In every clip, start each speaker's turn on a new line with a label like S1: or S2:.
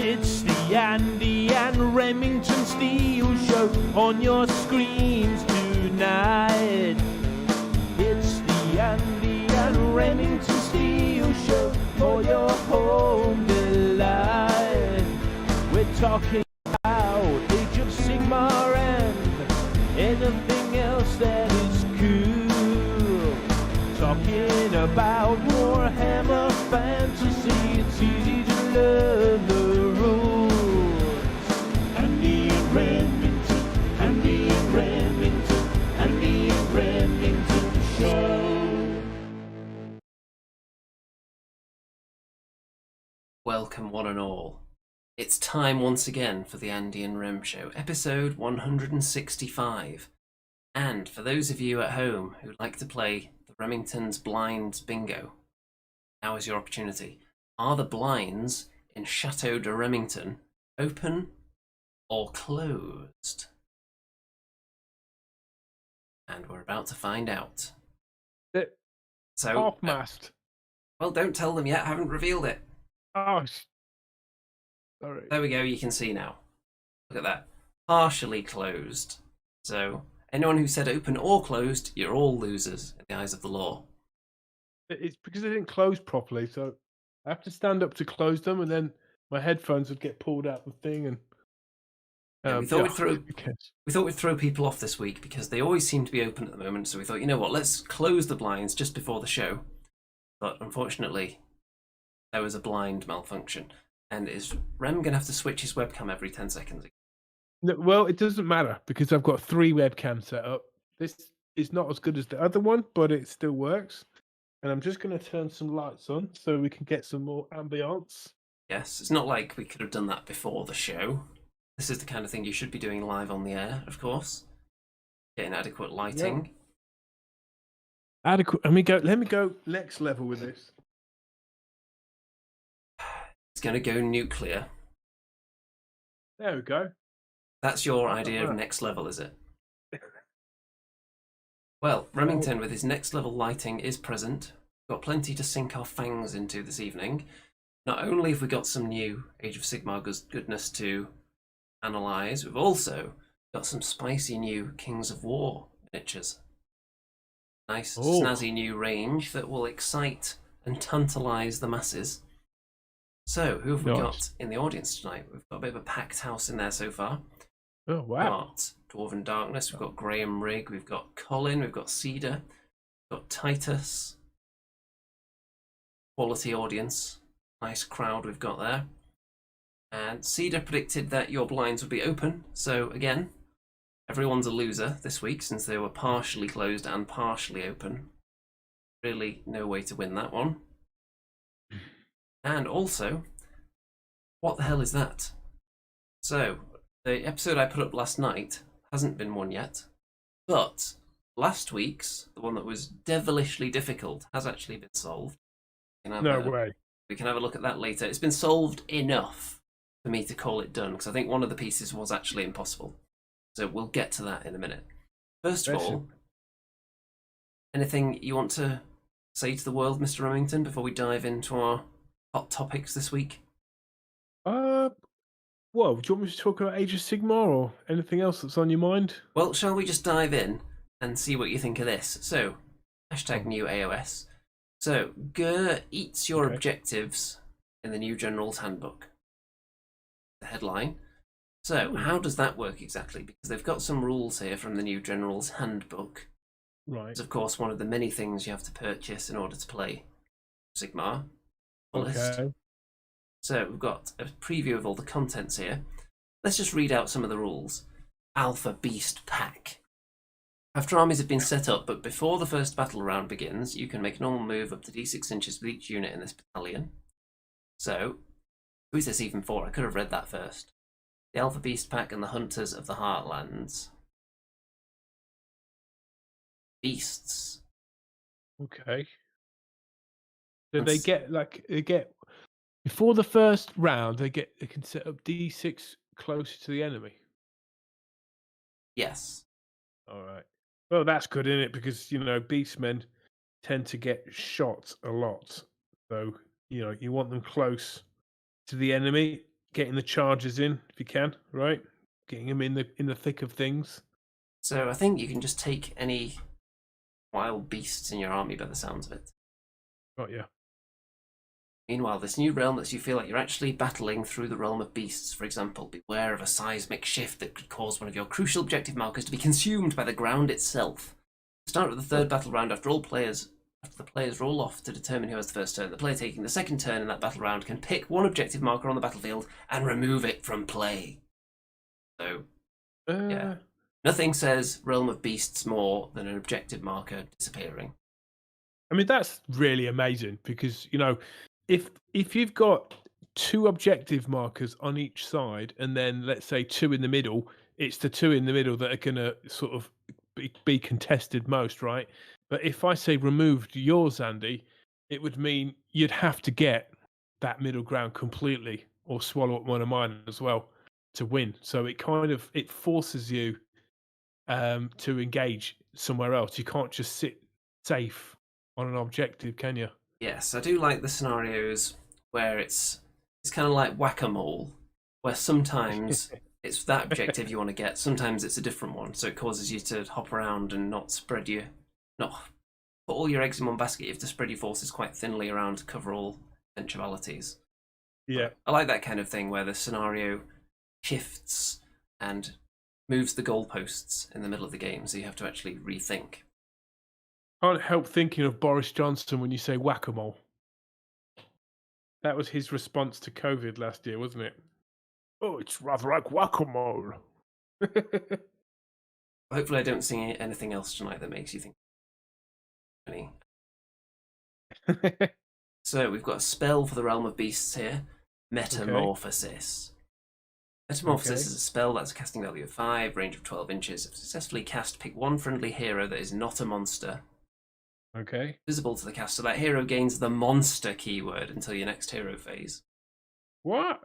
S1: It's the Andy and Remington Steel Show on your screens tonight. It's the Andy and Remington Steel Show for your home delight. We're talking about Age of Sigmar and anything else that is cool. Talking about Warhammer Fantasy, it's easy to learn the rules. Andy and Remington, Andy and Remington, Andy and Remington Show.
S2: Welcome one and all. It's time once again for the Andy and Rem Show, episode 165. And for those of you at home who like to play the Remington's Blinds Bingo, now is your opportunity. Are the blinds in Chateau de Remington open or closed? And we're about to find out. So,
S3: Half-mast.
S2: well, don't tell them yet. I haven't revealed it.
S3: Oh, sorry.
S2: There we go. You can see now. Look at that. Partially closed. So anyone who said open or closed, you're all losers in the eyes of the law.
S3: It's because they didn't close properly, so I have to stand up to close them, and then my headphones would get pulled out the thing. And
S2: Yeah, we thought
S3: who
S2: we'd throw people off this week because they always seem to be open at the moment. So we thought, you know what, let's close the blinds just before the show. But unfortunately, there was a blind malfunction, and is Rem gonna have to switch his webcam every 10 seconds?
S3: No, well, it doesn't matter because I've got 3 webcams set up. This is not as good as the other one, but it still works. And I'm just going to turn some lights on so we can get some more ambiance.
S2: Yes, it's not like we could have done that before the show. This is the kind of thing you should be doing live on the air, of course. Getting adequate lighting.
S3: Yeah. Adequate. Let me go next level with this.
S2: It's going to go nuclear.
S3: There we go.
S2: That's your idea of next level, is it? Well, Remington with his next level lighting is present. We've got plenty to sink our fangs into this evening. Not only have we got some new Age of Sigmar goodness to analyse, we've also got some spicy new Kings of War miniatures. Nice, snazzy new range that will excite and tantalise the masses. So, who have we got in the audience tonight? We've got a bit of a packed house in there so far.
S3: Oh, wow.
S2: We've got Dwarven Darkness, we've got Graham Rigg, we've got Colin, we've got Cedar, we've got Titus. Quality audience. Nice crowd we've got there. And Cedar predicted that your blinds would be open. So again, everyone's a loser this week since they were partially closed and partially open. Really no way to win that one. And also, what the hell is that? So, the episode I put up last night hasn't been one yet, but last week's, the one that was devilishly difficult, has actually been solved.
S3: No way.
S2: We can have a look at that later. It's been solved enough for me to call it done, because I think one of the pieces was actually impossible. So we'll get to that in a minute. First of all, anything you want to say to the world, Mr. Remington, before we dive into our hot topics this week?
S3: Well, do you want me to talk about Age of Sigmar or anything else that's on your mind?
S2: Well, shall we just dive in and see what you think of this? So, hashtag new AoS. So, Gur eats your objectives in the new General's Handbook. The headline. So, how does that work exactly? Because they've got some rules here from the new General's Handbook.
S3: Right.
S2: It's, of course, one of the many things you have to purchase in order to play Sigmar.
S3: Okay.
S2: So we've got a preview of all the contents here. Let's just read out some of the rules. Alpha Beast Pack. After armies have been set up, but before the first battle round begins, you can make a normal move up to d6 inches with each unit in this battalion. So, who is this even for? I could have read that first. The Alpha Beast Pack and the Hunters of the Heartlands. Beasts.
S3: Okay. So they get before the first round, they can set up d6 closer to the enemy.
S2: Yes.
S3: All right. Well, that's good, isn't it? Because beastmen tend to get shot a lot, so you want them close to the enemy. getting the charges in if you can, right? Getting them in the thick of things.
S2: So I think you can just take any wild beasts in your army by the sounds of it.
S3: Oh yeah.
S2: Meanwhile, this new realm lets you feel like you're actually battling through the realm of beasts. For example, beware of a seismic shift that could cause one of your crucial objective markers to be consumed by the ground itself. Start with the third battle round after the players roll off to determine who has the first turn. The player taking the second turn in that battle round can pick one objective marker on the battlefield and remove it from play. So, yeah. Nothing says Realm of Beasts more than an objective marker disappearing.
S3: I mean, that's really amazing because, if you've got 2 objective markers on each side and then let's say 2 in the middle, it's the 2 in the middle that are going to sort of be contested most, right? But if I say removed yours, Andy, it would mean you'd have to get that middle ground completely or swallow up one of mine as well to win. So it forces you to engage somewhere else. You can't just sit safe on an objective, can you?
S2: Yes, I do like the scenarios where it's kind of like whack-a-mole, where sometimes it's that objective you want to get, sometimes it's a different one, so it causes you to hop around and not put all your eggs in one basket. You have to spread your forces quite thinly around to cover all eventualities.
S3: Yeah.
S2: But I like that kind of thing where the scenario shifts and moves the goalposts in the middle of the game, so you have to actually rethink.
S3: Can't help thinking of Boris Johnson when you say whack-a-mole. That was his response to COVID last year, wasn't it? Oh, it's rather like whack-a-mole.
S2: Hopefully I don't see anything else tonight that makes you think any. So we've got a spell for the Realm of Beasts here, Metamorphosis. Metamorphosis is a spell that's a casting value of 5, range of 12 inches. If successfully cast, pick one friendly hero that is not a monster.
S3: Okay.
S2: Visible to the caster, that hero gains the monster keyword until your next hero phase.
S3: What?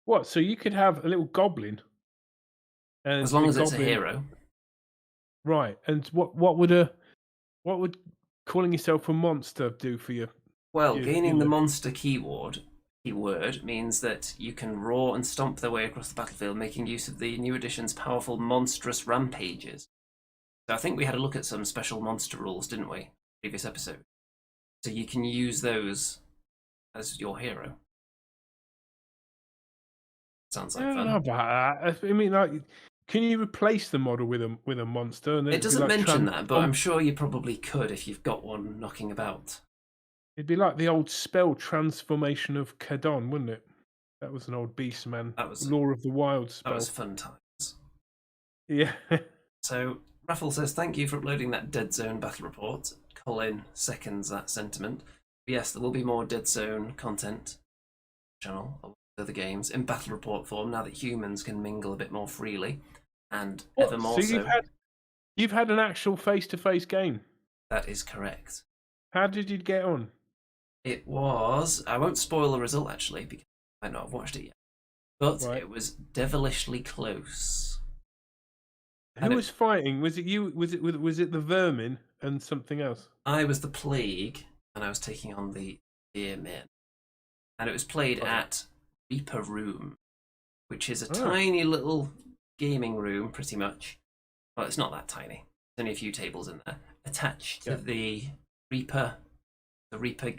S3: What? So you could have a little goblin, and
S2: As long
S3: the
S2: as it's a
S3: goblin-
S2: hero.
S3: right? And what would calling yourself a monster do for you?
S2: Well,
S3: You-
S2: gaining
S3: you
S2: the
S3: look-
S2: monster keyword means that you can roar and stomp their way across the battlefield, making use of the new edition's powerful monstrous rampages. So I think we had a look at some special monster rules, didn't we? Previous episode. So you can use those as your hero. Sounds like
S3: I don't
S2: fun.
S3: know about that. I mean, like, can you replace the model with a monster? And then
S2: It
S3: it'd be
S2: doesn't
S3: like
S2: mention that, but I'm sure you probably could if you've got one knocking about.
S3: It'd be like the old spell transformation of Kadon, wouldn't it? That was an old beast man.
S2: That was
S3: Law of the Wild spell.
S2: That was fun times.
S3: Yeah.
S2: So Raffle says, thank you for uploading that Dead Zone battle report. Colin seconds that sentiment. Yes, there will be more Dead Zone content channel of other games in battle report form now that humans can mingle a bit more freely, and ever more so.
S3: You've had an actual face-to-face game.
S2: That is correct.
S3: How did you get on?
S2: It was, I won't spoil the result actually because I might not have watched it yet, but
S3: Right.
S2: It was devilishly close.
S3: Who was fighting? Was it you? Was it the vermin and something else?
S2: I was the plague, and I was taking on the deer men, and it was played at Reaper Room, which is a tiny little gaming room, pretty much. Well, it's not that tiny. There's only a few tables in there, attached to the Reaper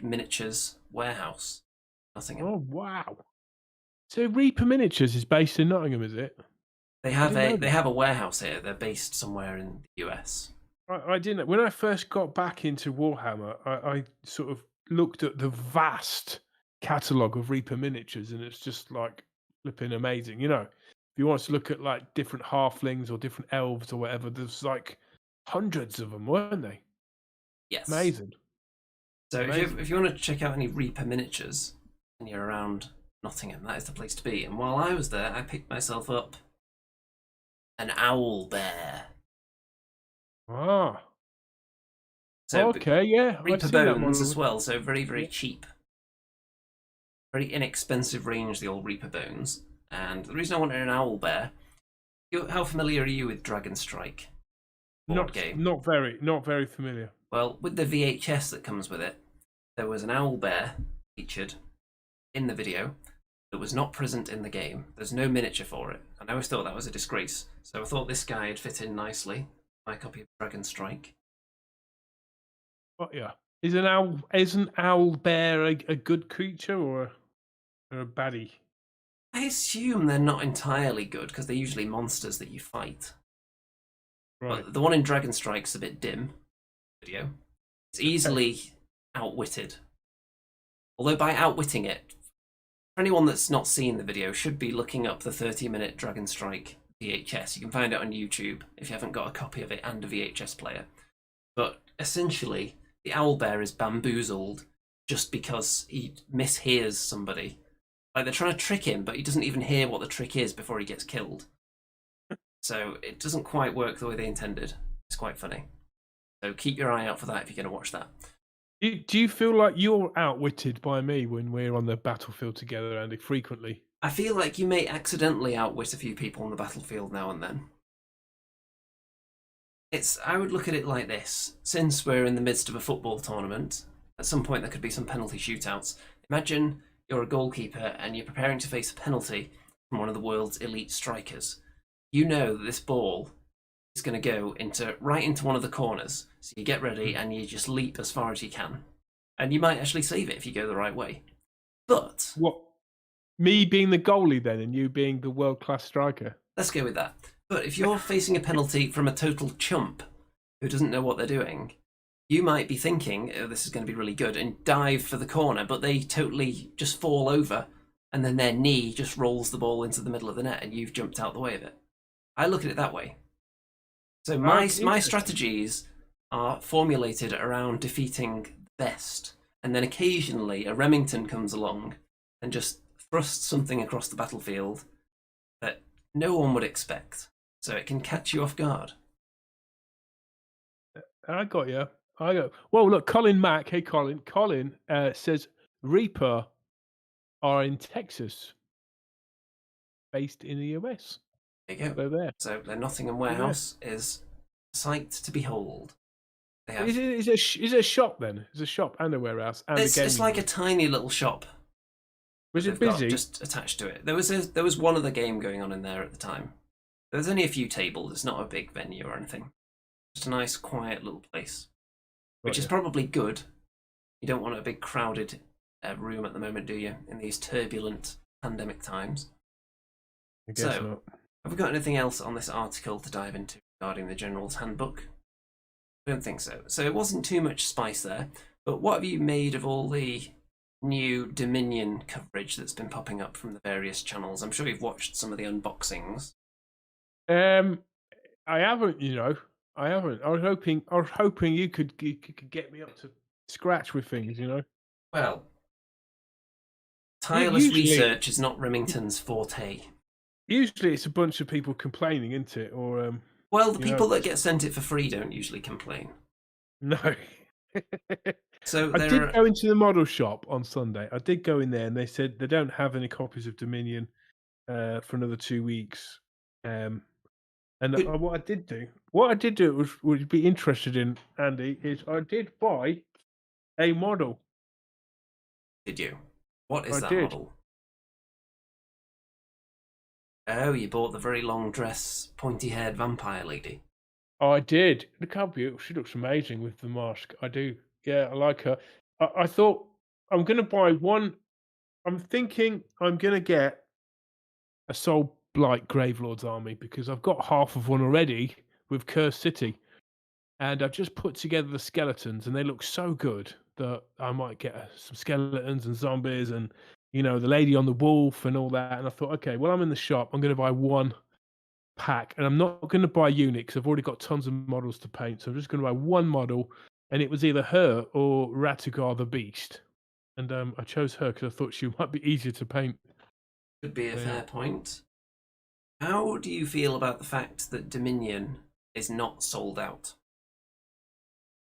S2: Miniatures warehouse, Nottingham.
S3: Oh wow! So Reaper Miniatures is based in Nottingham, is it?
S2: They have a warehouse here. They're based somewhere in the US.
S3: I didn't. When I first got back into Warhammer, I sort of looked at the vast catalogue of Reaper Miniatures, and it's just like flipping amazing. You know, if you want to look at like different halflings or different elves or whatever, there's like hundreds of them, weren't they?
S2: Yes.
S3: Amazing.
S2: So if you want to check out any Reaper Miniatures and you're around Nottingham, that is the place to be. And while I was there, I picked myself up an owl bear.
S3: Ah.
S2: So
S3: okay, yeah.
S2: Reaper bones as well, so very, very cheap. Very inexpensive range, the old Reaper bones. And the reason I wanted an owl bear, how familiar are you with Dragon Strike? Game?
S3: Not very familiar.
S2: Well, with the VHS that comes with it, there was an owl bear featured in the video. that was not present in the game. There's no miniature for it, and I always thought that was a disgrace. So I thought this guy would fit in nicely. My copy of Dragon Strike.
S3: Oh yeah. Is an owl bear a good creature or a baddie?
S2: I assume they're not entirely good because they're usually monsters that you fight.
S3: Right.
S2: But the one in Dragon Strike's a bit dim. Video. It's easily outwitted. Although by outwitting it, for anyone that's not seen the video, should be looking up the 30-minute Dragon Strike VHS. You can find it on YouTube if you haven't got a copy of it and a VHS player. But essentially, the owlbear is bamboozled just because he mishears somebody. Like, they're trying to trick him, but he doesn't even hear what the trick is before he gets killed. So it doesn't quite work the way they intended. It's quite funny. So keep your eye out for that if you're going to watch that.
S3: Do you feel like you're outwitted by me when we're on the battlefield together, Andy, frequently?
S2: I feel like you may accidentally outwit a few people on the battlefield now and then. I would look at it like this. Since we're in the midst of a football tournament, at some point there could be some penalty shootouts. Imagine you're a goalkeeper and you're preparing to face a penalty from one of the world's elite strikers. You know that this ball is going to go right into one of the corners. So you get ready and you just leap as far as you can. And you might actually save it if you go the right way. But...
S3: What? Me being the goalie then and you being the world-class striker?
S2: Let's go with that. But if you're facing a penalty from a total chump who doesn't know what they're doing, you might be thinking, oh, this is going to be really good, and dive for the corner, but they totally just fall over, and then their knee just rolls the ball into the middle of the net, and you've jumped out the way of it. I look at it that way. So my strategies are formulated around defeating the best, and then occasionally a Remington comes along and just thrusts something across the battlefield that no one would expect, so it can catch you off guard.
S3: I got you. Well, look, Colin Mack. Hey, Colin. Colin says Reaper are in Texas, based in the US.
S2: There you go.
S3: They're there.
S2: So their Nottingham warehouse is a sight to behold. They have...
S3: Is it a shop then? It's a shop and a warehouse and
S2: it's like a tiny little shop.
S3: Was it busy?
S2: Just attached to it. There was one other game going on in there at the time. There was only a few tables. It's not a big venue or anything. Just a nice, quiet little place, which is probably good. You don't want a big crowded room at the moment, do you? In these turbulent pandemic times.
S3: I guess not.
S2: Have we got anything else on this article to dive into regarding the General's Handbook? I don't think so. So it wasn't too much spice there. But what have you made of all the new Dominion coverage that's been popping up from the various channels? I'm sure you've watched some of the unboxings.
S3: I haven't, I haven't. I was hoping you could get me up to scratch with things,
S2: Well, tireless research is not Remington's forte. Usually
S3: it's a bunch of people complaining, isn't it? Or
S2: well, the people that get sent it for free don't usually complain.
S3: No.
S2: So
S3: I did go into the model shop on Sunday. I did go in there, and they said they don't have any copies of Dominion for another 2 weeks. And what I did do would be interested in, Andy, is I did buy a model.
S2: Did you? What is that model? Oh, you bought the very long dress, pointy-haired vampire lady.
S3: Oh, I did. Look how beautiful. She looks amazing with the mask. I do. Yeah, I like her. I thought I'm going to buy one. I'm thinking I'm going to get a Soul Blight Gravelord's army because I've got half of one already with Cursed City. And I've just put together the skeletons and they look so good that I might get some skeletons and zombies and, the lady on the wolf and all that. And I thought, okay, well, I'm in the shop. I'm going to buy one pack and I'm not going to buy units. I've already got tons of models to paint. So I'm just going to buy one model. And it was either her or Ratugar the Beast. And I chose her because I thought she might be easier to paint.
S2: Could be a fair point. How do you feel about the fact that Dominion is not sold out?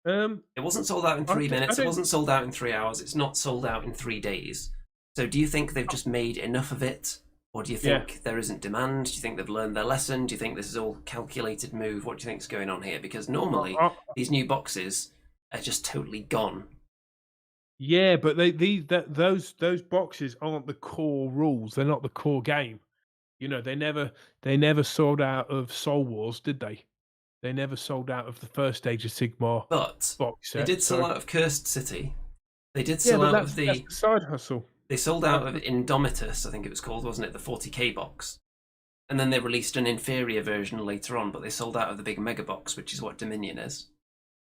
S2: It wasn't sold out in 3 minutes. It wasn't sold out in 3 hours. It's not sold out in 3 days. So do you think they've just made enough of it? Or do you think there isn't demand? Do you think they've learned their lesson? Do you think this is all calculated move? What do you think is going on here? Because normally these new boxes are just totally gone.
S3: Yeah, but those boxes aren't the core rules. They're not the core game. You know, they never sold out of Soul Wars, did they? They never sold out of the first Age of Sigmar
S2: But
S3: box
S2: they
S3: set.
S2: did sell
S3: So
S2: out of Cursed City. They did
S3: yeah,
S2: sell
S3: but
S2: out of
S3: that's
S2: the.
S3: the side hustle.
S2: They sold
S3: Side
S2: out of
S3: hustle.
S2: Indomitus, I think it was called, wasn't it? The 40k box. And then they released an inferior version later on, but they sold out of the big mega box, which is what Dominion is.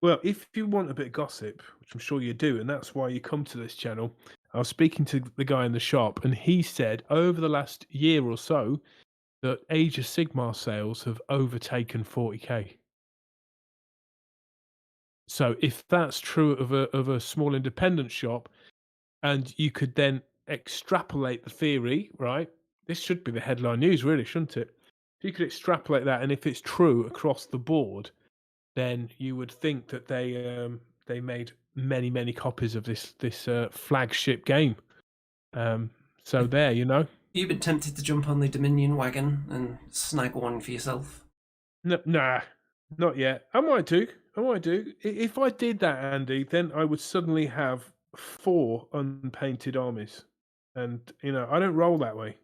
S3: Well, if you want a bit of gossip, which I'm sure you do, and that's why you come to this channel, I was speaking to the guy in the shop, and he said over the last year or so that Age of Sigmar sales have overtaken 40k. So if that's true of a small independent shop, and you could then extrapolate the theory, right? This should be the headline news, really, shouldn't it? If you could extrapolate that, and if it's true across the board, then you would think that they made many copies of this flagship game. So
S2: Have
S3: there, you know.
S2: you been tempted to jump on the Dominion wagon and snag one for yourself?
S3: No, nah, not yet. I might do. I might do. If I did that, Andy, then I would suddenly have 4 unpainted armies, and you know I don't roll that way.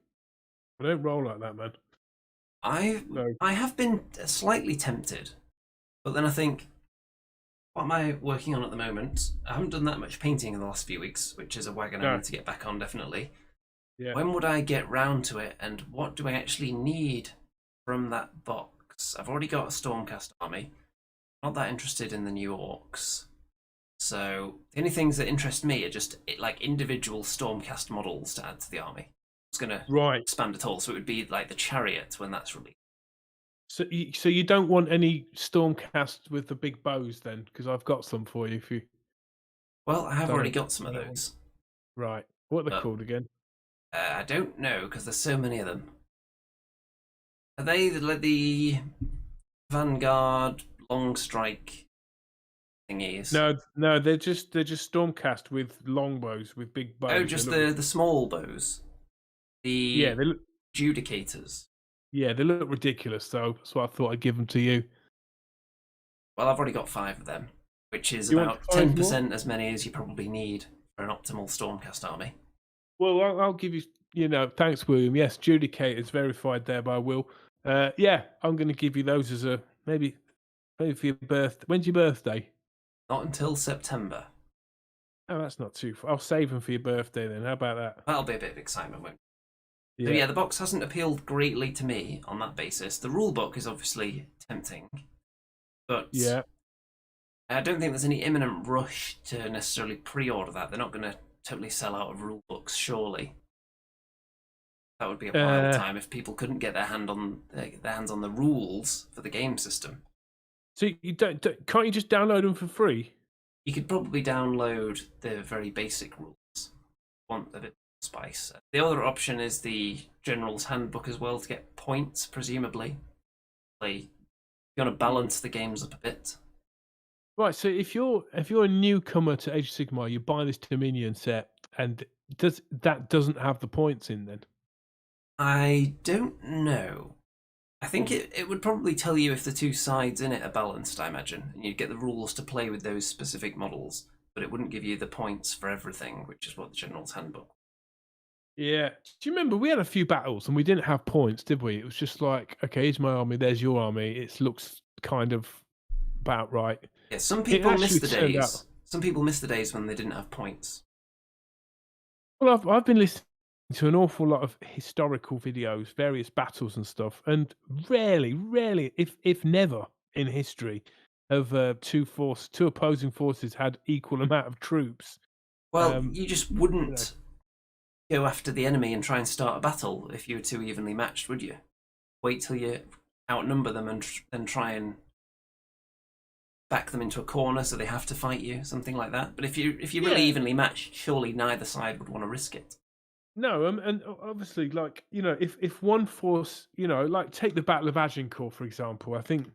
S3: I don't roll like that, man.
S2: I
S3: So
S2: I have been slightly tempted, but then I think, what am I working on at the moment? I haven't done that much painting in the last few weeks, which is a wagon I
S3: no,
S2: need to get back on definitely.
S3: yeah,
S2: When would I get round to it, and what do I actually need from that box? I've already got a Stormcast army. Not that interested in the new orcs. So the only things that interest me are just like individual Stormcast models to add to the army. It's going to
S3: right.
S2: expand at all, so it would be like the chariot when that's released.
S3: So you don't want any Stormcast with the big bows then, because I've got some for you. If you
S2: Well, I have already
S3: don't,
S2: got some of
S3: don't want,
S2: those,
S3: right? What are they
S2: but
S3: called again?
S2: I don't know because there's so many of them. Are they the Vanguard long strike thingies?
S3: No, no, they're just Stormcast with longbows with big
S2: Oh,
S3: bows. They
S2: just
S3: look
S2: the small bows,
S3: yeah,
S2: the
S3: they look
S2: Judicators.
S3: yeah, they look ridiculous. So that's why I thought I'd give them to you.
S2: Well, I've already got 5 of them, which is
S3: You want
S2: about
S3: 5 more?
S2: 10% as many as you probably need for an optimal Stormcast army.
S3: Well, I'll give you. You know, thanks, William. Yes, Judicator is verified there by Will. Yeah, I'm going to give you those as a maybe for your birthday. When's your birthday?
S2: Not until September.
S3: Oh, that's not too far. I'll save them for your birthday then. How about that?
S2: That'll be a bit of excitement, won't it? So
S3: Yeah.
S2: yeah, the box hasn't appealed greatly to me on that basis. The rule book is obviously tempting, but
S3: Yeah.
S2: I don't think there's any imminent rush to necessarily pre-order that. They're not going to totally sell out of rule books, surely. That would be a wild
S3: Uh,
S2: time if people couldn't get their hands on the rules for the game system.
S3: so you can't you just download them for free?
S2: You could probably download the very basic rules. Want a bit of spice. The other option is the General's Handbook as well to get points, presumably. Like, you want to balance the games up a bit.
S3: Right. So if you're a newcomer to Age of Sigmar, you buy this Dominion set, and doesn't have the points in then?
S2: I don't know. I think it would probably tell you if the two sides in it are balanced, I imagine, and you'd get the rules to play with those specific models, but it wouldn't give you the points for everything, which is what the General's Handbook.
S3: Yeah. Do you remember we had a few battles and we didn't have points, did we? It was just like, okay, here's my army, there's your army. It looks kind of about right.
S2: Yeah, some
S3: It
S2: people miss
S3: actually
S2: the
S3: turned out.
S2: days. Some people miss the days when they didn't have points.
S3: Well, I've been listening to an awful lot of historical videos, various battles and stuff, and rarely, if never in history, have two opposing forces had equal amount of troops.
S2: Well,
S3: Um,
S2: you just
S3: you know,
S2: wouldn't go after the enemy and try and start a battle if you were too evenly matched, would you? Wait till you outnumber them and then try and back them into a corner so they have to fight you, something like that. But if you're really
S3: yeah,
S2: evenly matched, surely neither side would want to risk it.
S3: no, and obviously, like if one force, like take the Battle of Agincourt for example. I think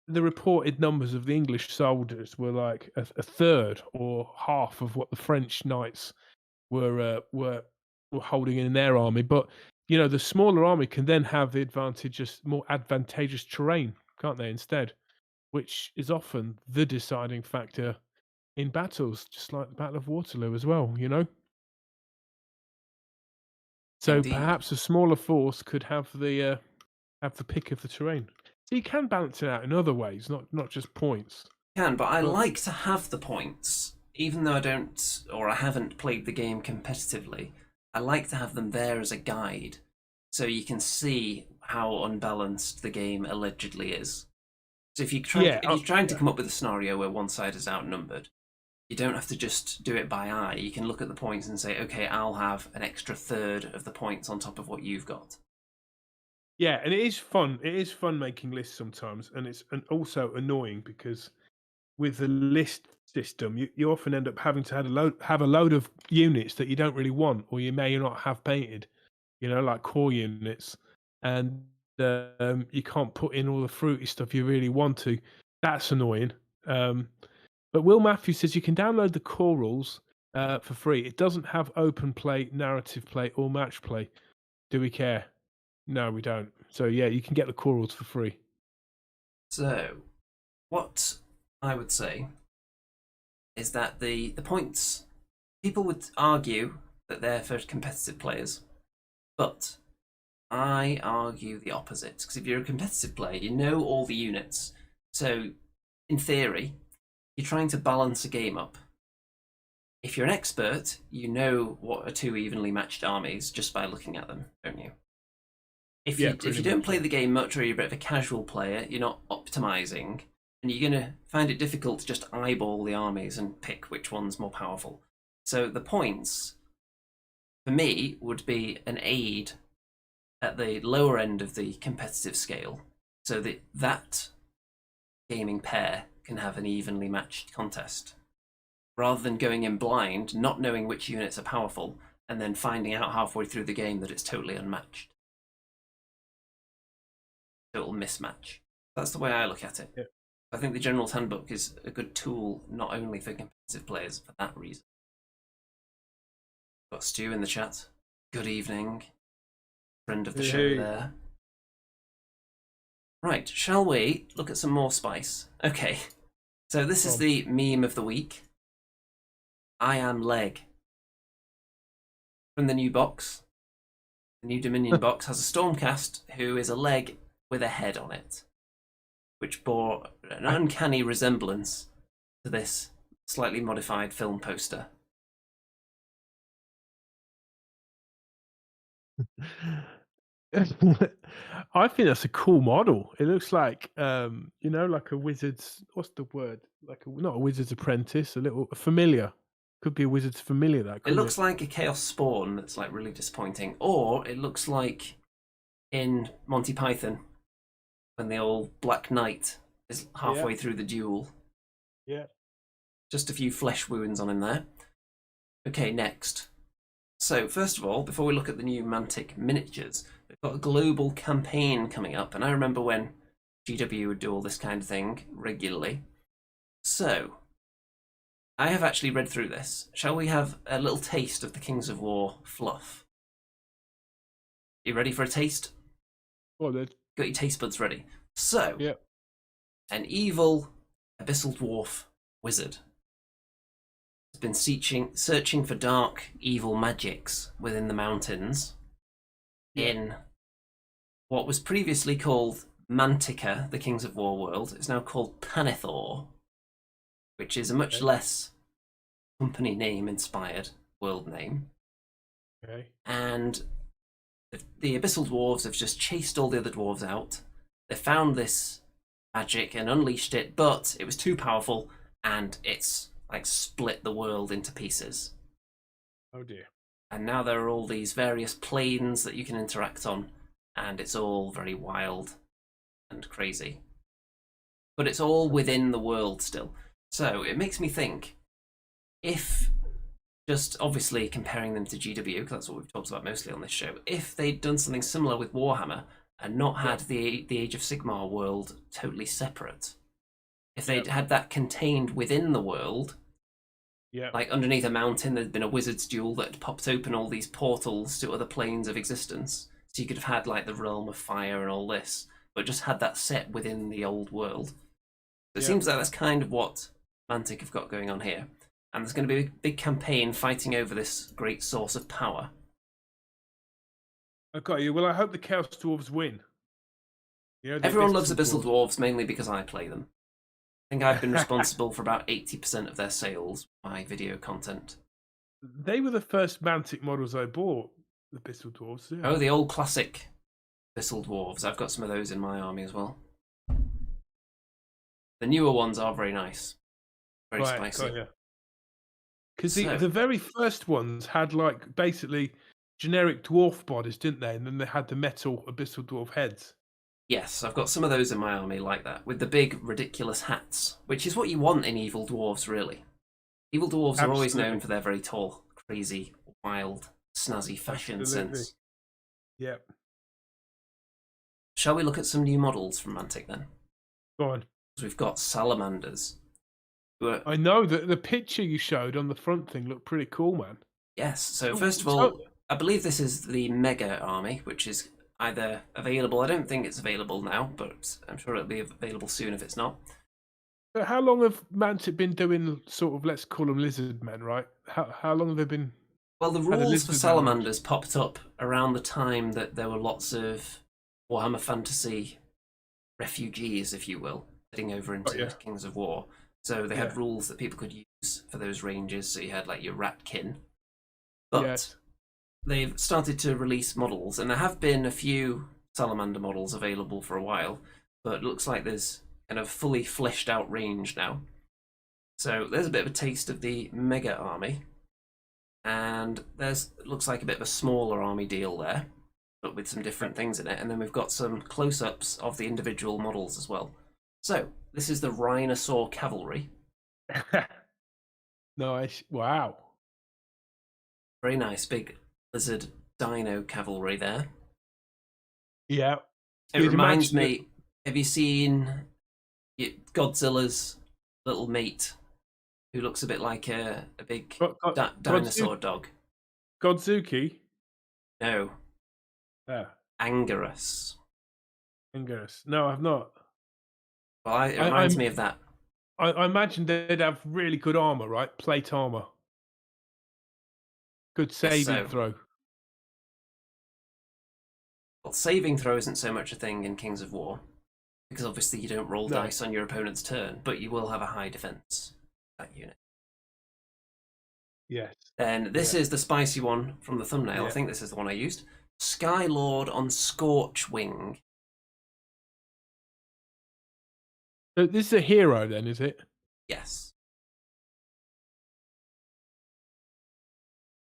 S3: the reported numbers of the English soldiers were like a third or half of what the French knights were holding in their army. But the smaller army can then have the advantage, just more advantageous terrain, can't they? Instead, which is often the deciding factor in battles, just like the Battle of Waterloo as well, you know? So
S2: Indeed.
S3: perhaps a smaller force could have the pick of the terrain. So you can balance it out in other ways, not just points.
S2: Can, but I
S3: But
S2: like to have the points, even though I don't or I haven't played the game competitively. I like to have them there as a guide, so you can see how unbalanced the game allegedly is. So if
S3: yeah,
S2: if you're trying to come up with a scenario where one side is outnumbered, you don't have to just do it by eye. You can look at the points and say, okay, I'll have an extra third of the points on top of what you've got.
S3: yeah, and it is fun. It is fun making lists sometimes, and it's also annoying because with the list system, you often end up having to have a load of units that you don't really want, or you may not have painted. You know, like core units, and you can't put in all the fruity stuff you really want to. That's annoying. But Will Matthews says you can download the core rules for free. It doesn't have open play, narrative play, or match play. Do we care? No, we don't. So yeah, you can get the core rules for free.
S2: So, what I would say is that the points, people would argue that they're for competitive players, but I argue the opposite. Because if you're a competitive player, you know all the units. So, in theory, you're trying to balance a game up. If you're an expert, you know what are two evenly matched armies just by looking at them, don't you? If you don't play the game much, or you're a bit of a casual player, you're not optimizing, and you're going to find it difficult to just eyeball the armies and pick which one's more powerful. So the points, for me, would be an aid at the lower end of the competitive scale, so that that gaming pair can have an evenly matched contest, rather than going in blind, not knowing which units are powerful, and then finding out halfway through the game that it's totally unmatched. Total mismatch. That's the way I look at it.
S3: Yeah.
S2: I think the General's Handbook is a good tool, not only for competitive players, for that reason. Got Stu in the chat. Good evening. Friend of the show there. Right, shall we look at some more spice? Okay, so this is the meme of the week. I am leg. From the new box. The new Dominion box has a Stormcast who is a leg with a head on it, which bore an uncanny resemblance to this slightly modified film poster.
S3: I think that's a cool model. It looks like you know, like a wizard's, what's the word? Like not a wizard's apprentice, a familiar. Could be a wizard's familiar.
S2: It looks like a Chaos Spawn that's like really disappointing, or it looks like in Monty Python when the old Black Knight is halfway through the duel.
S3: Yeah.
S2: Just a few flesh wounds on him there. Okay, next. So, first of all, before we look at the new Mantic miniatures, we've got a global campaign coming up, and I remember when GW would do all this kind of thing regularly. So, I have actually read through this. Shall we have a little taste of the Kings of War fluff? You ready for a taste?
S3: Oh, then.
S2: Got your taste buds ready. So,
S3: yeah.
S2: An evil abyssal dwarf wizard has been searching for dark, evil magics within the mountains in what was previously called Mantica, the Kings of War world. It's now called Panithor, which is a much less company name inspired world name.
S3: Okay.
S2: And the abyssal dwarves have just chased all the other dwarves out. They found this magic and unleashed it, but it was too powerful and it's like split the world into pieces.
S3: Oh dear.
S2: And now there are all these various planes that you can interact on, and it's all very wild and crazy. But it's all within the world still. So it makes me think, if, just obviously comparing them to GW, because that's what we've talked about mostly on this show, if they'd done something similar with Warhammer and not had the Age of Sigmar world totally separate, if they'd had that contained within the world, like underneath a mountain there'd been a wizard's duel that had popped open all these portals to other planes of existence, so you could have had like the realm of fire and all this, but just had that set within the old world. It seems like that's kind of what Mantic have got going on here. And there's going to be a big campaign fighting over this great source of power.
S3: I got you. Well, I hope the Chaos Dwarves win. You know, the
S2: Everyone loves
S3: Abyssal
S2: Abyssal Dwarves mainly because I play them. I think I've been responsible for about 80% of their sales by video content.
S3: They were the first Mantic models I bought, the Abyssal Dwarves. Yeah.
S2: Oh, the old classic Abyssal Dwarves. I've got some of those in my army as well. The newer ones are very nice. Very spicy.
S3: Because the very first ones had like basically generic dwarf bodies, didn't they? And then they had the metal Abyssal Dwarf heads.
S2: Yes, I've got some of those in my army like that, with the big, ridiculous hats, which is what you want in Evil Dwarves, really. Evil Dwarves are always known for their very tall, crazy, wild, snazzy fashion sense.
S3: Yep.
S2: Shall we look at some new models from Mantic then?
S3: Go on.
S2: We've got Salamanders.
S3: I know that the picture you showed on the front thing looked pretty cool, man.
S2: Yes, so first of all, I believe this is the Mega Army, which is either available, I don't think it's available now, but I'm sure it'll be available soon if it's not.
S3: But how long have Mantic been doing sort of, let's call them lizard men, right? How long have they been?
S2: Well, the rules for Salamanders popped up around the time that there were lots of Warhammer Fantasy refugees, if you will, heading over into Kings of War. So they had rules that people could use for those ranges, so you had like your Ratkin. But they've started to release models, and there have been a few Salamander models available for a while, but it looks like there's kind of fully fleshed out range now. So there's a bit of a taste of the Mega Army, and it looks like a bit of a smaller army deal there, but with some different things in it, and then we've got some close-ups of the individual models as well. So this is the Rhinosaur Cavalry.
S3: Nice. Wow.
S2: Very nice, big lizard dino cavalry there.
S3: Yeah.
S2: It reminds me, have you seen Godzilla's little mate, who looks a bit like a big dinosaur dog?
S3: Godzuki?
S2: No.
S3: Yeah.
S2: Anguirus.
S3: No, I've not.
S2: Well, it reminds me of that.
S3: I imagine they'd have really good armor, right? Plate armor. Good saving throw.
S2: Well, saving throw isn't so much a thing in Kings of War, because obviously you don't roll dice on your opponent's turn, but you will have a high defense, that unit.
S3: Yes.
S2: Then this is the spicy one from the thumbnail. Yeah. I think this is the one I used. Skylord on Scorchwing.
S3: So this is a hero then, is it?
S2: Yes.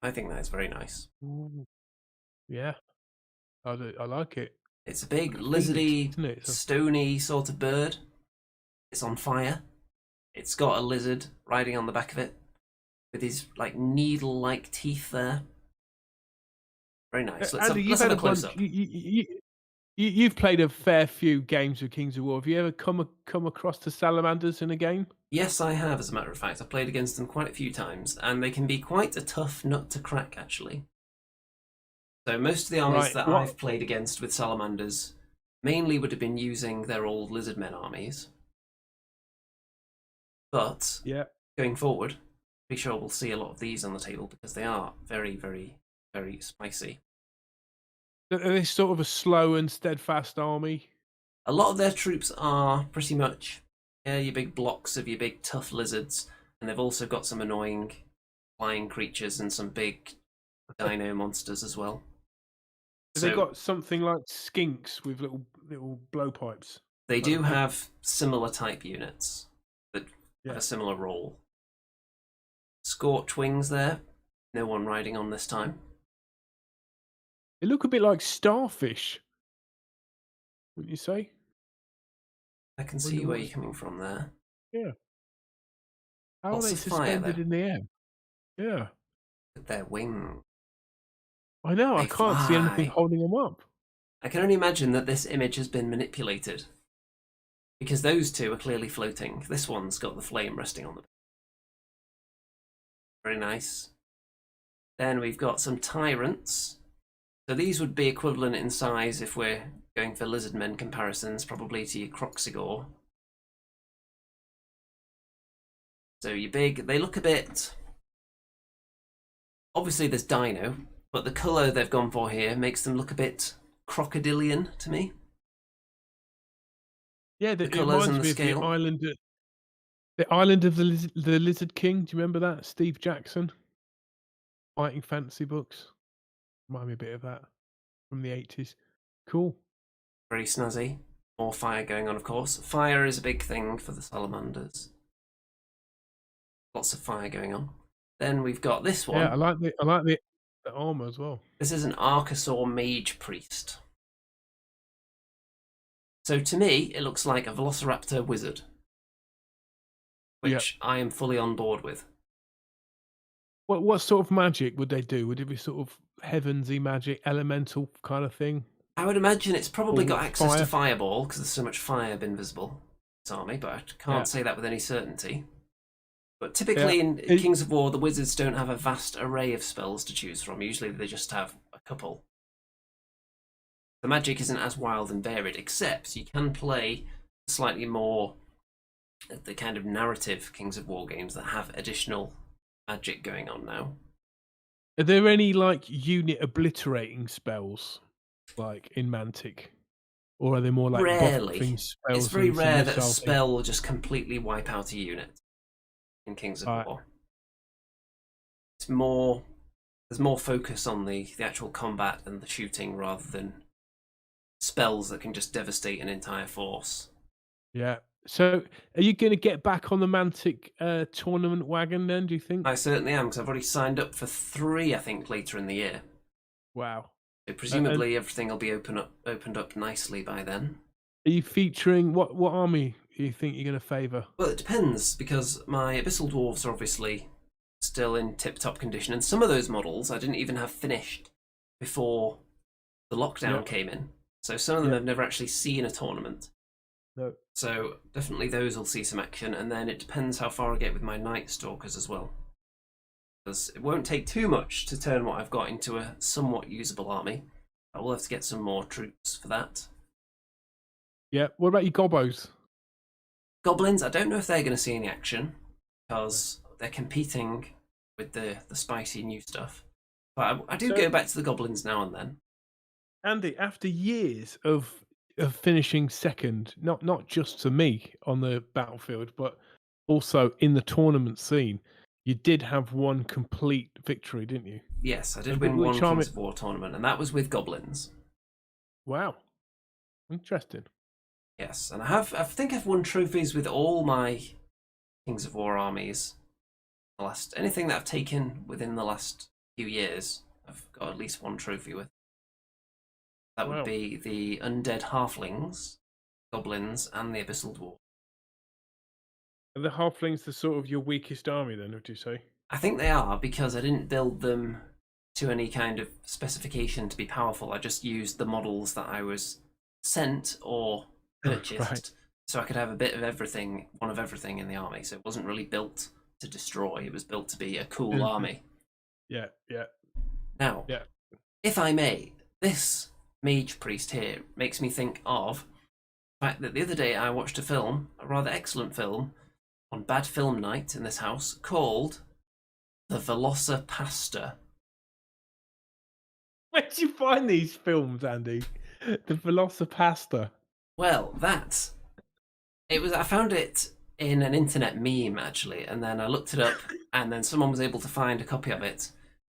S2: I think that is very nice.
S3: Ooh. Yeah. I like it.
S2: It's a big, lizardy, stony sort of bird. It's on fire. It's got a lizard riding on the back of it with his like needle-like teeth there. Very nice. Let's have a close-up.
S3: You've played a fair few games of Kings of War. Have you ever come across the Salamanders in a game?
S2: Yes, I have, as a matter of fact. I've played against them quite a few times, and they can be quite a tough nut to crack, actually. So most of the armies that I've played against with Salamanders mainly would have been using their old Lizardmen armies. But going forward, pretty sure we'll see a lot of these on the table because they are very, very, very spicy.
S3: Are they sort of a slow and steadfast army?
S2: A lot of their troops are pretty much your big blocks of your big tough lizards, and they've also got some annoying flying creatures and some big dino monsters as well.
S3: Have they got something like skinks with little blowpipes?
S2: They do have similar type units that have a similar role. Scorchwings there. No one riding on this time.
S3: They look a bit like starfish, wouldn't you say?
S2: I can see where you're coming from there.
S3: Yeah. How are they suspended in the air? Yeah.
S2: With their wings.
S3: I know, I can't see anything holding them up.
S2: I can only imagine that this image has been manipulated. Because those two are clearly floating. This one's got the flame resting on them. Very nice. Then we've got some tyrants. So these would be equivalent in size if we're going for Lizardmen comparisons, probably to your Croxigor. So you're big. They look a bit. Obviously, there's dino, but the colour they've gone for here makes them look a bit crocodilian to me.
S3: Yeah,
S2: The
S3: it
S2: colours
S3: reminds
S2: and the
S3: me of
S2: scale.
S3: the island of the Lizard King. Do you remember that? Steve Jackson, fighting fantasy books. Remind me a bit of that from the 80s. Cool.
S2: Very snazzy. More fire going on, of course. Fire is a big thing for the Salamanders. Lots of fire going on. Then we've got this one.
S3: Yeah, I like the armor as well.
S2: This is an Archosaur Mage Priest. So to me, it looks like a Velociraptor Wizard, which I am fully on board with.
S3: What sort of magic would they do? Would it be sort of heavensy magic, elemental kind of thing?
S2: I would imagine it's probably got access
S3: fire?
S2: to Fireball, because there's so much fire been visible in this army, but I can't say that with any certainty. But typically in Kings of War, the wizards don't have a vast array of spells to choose from. Usually they just have a couple. The magic isn't as wild and varied, except you can play slightly more the kind of narrative Kings of War games that have additional magic going on now.
S3: Are there any like unit obliterating spells, like in Mantic, or are they more like
S2: Rarely.
S3: buffing spells?
S2: It's very
S3: and some
S2: rare that a
S3: missile
S2: spell will just completely wipe out a unit in Kings of War. It's more, there's more focus on the actual combat and the shooting rather than spells that can just devastate an entire force.
S3: Yeah. So, are you going to get back on the Mantic tournament wagon then? Do you think?
S2: I certainly am, because I've already signed up for 3, I think, later in the year.
S3: Wow.
S2: So presumably everything will be opened up nicely by then.
S3: Are you featuring what army do you think you're going to favour?
S2: Well, it depends, because my Abyssal Dwarves are obviously still in tip-top condition, and some of those models I didn't even have finished before the lockdown came in. So some of them have never actually seen a tournament.
S3: No.
S2: So definitely those will see some action, and then it depends how far I get with my Night Stalkers as well. Because it won't take too much to turn what I've got into a somewhat usable army. I will have to get some more troops for that.
S3: Yeah. What about your Gobos?
S2: Goblins, I don't know if they're going to see any action, because they're competing with the spicy new stuff. But I do go back to the Goblins now and then.
S3: Andy, after years of finishing second, not just to me on the battlefield, but also in the tournament scene, you did have one complete victory, didn't you?
S2: Yes, I did win one Kings of War tournament, and that was with Goblins.
S3: Wow. Interesting.
S2: Yes, and I think I've won trophies with all my Kings of War armies. Anything that I've taken within the last few years, I've got at least one trophy with. That would be the Undead Halflings, Goblins, and the Abyssal Dwarf.
S3: Are the Halflings the sort of your weakest army then, would you say?
S2: I think they are, because I didn't build them to any kind of specification to be powerful. I just used the models that I was sent or purchased, so I could have a bit of everything, one of everything in the army. So it wasn't really built to destroy, it was built to be a cool army.
S3: Yeah.
S2: Now, if I may, this Mage Priest here makes me think of the fact that the other day I watched a rather excellent film, on Bad Film Night in this house, called The Velocipastor.
S3: Where did you find these films, Andy? The Velocipastor.
S2: Well, I found it in an internet meme, actually, and then I looked it up, and then someone was able to find a copy of it,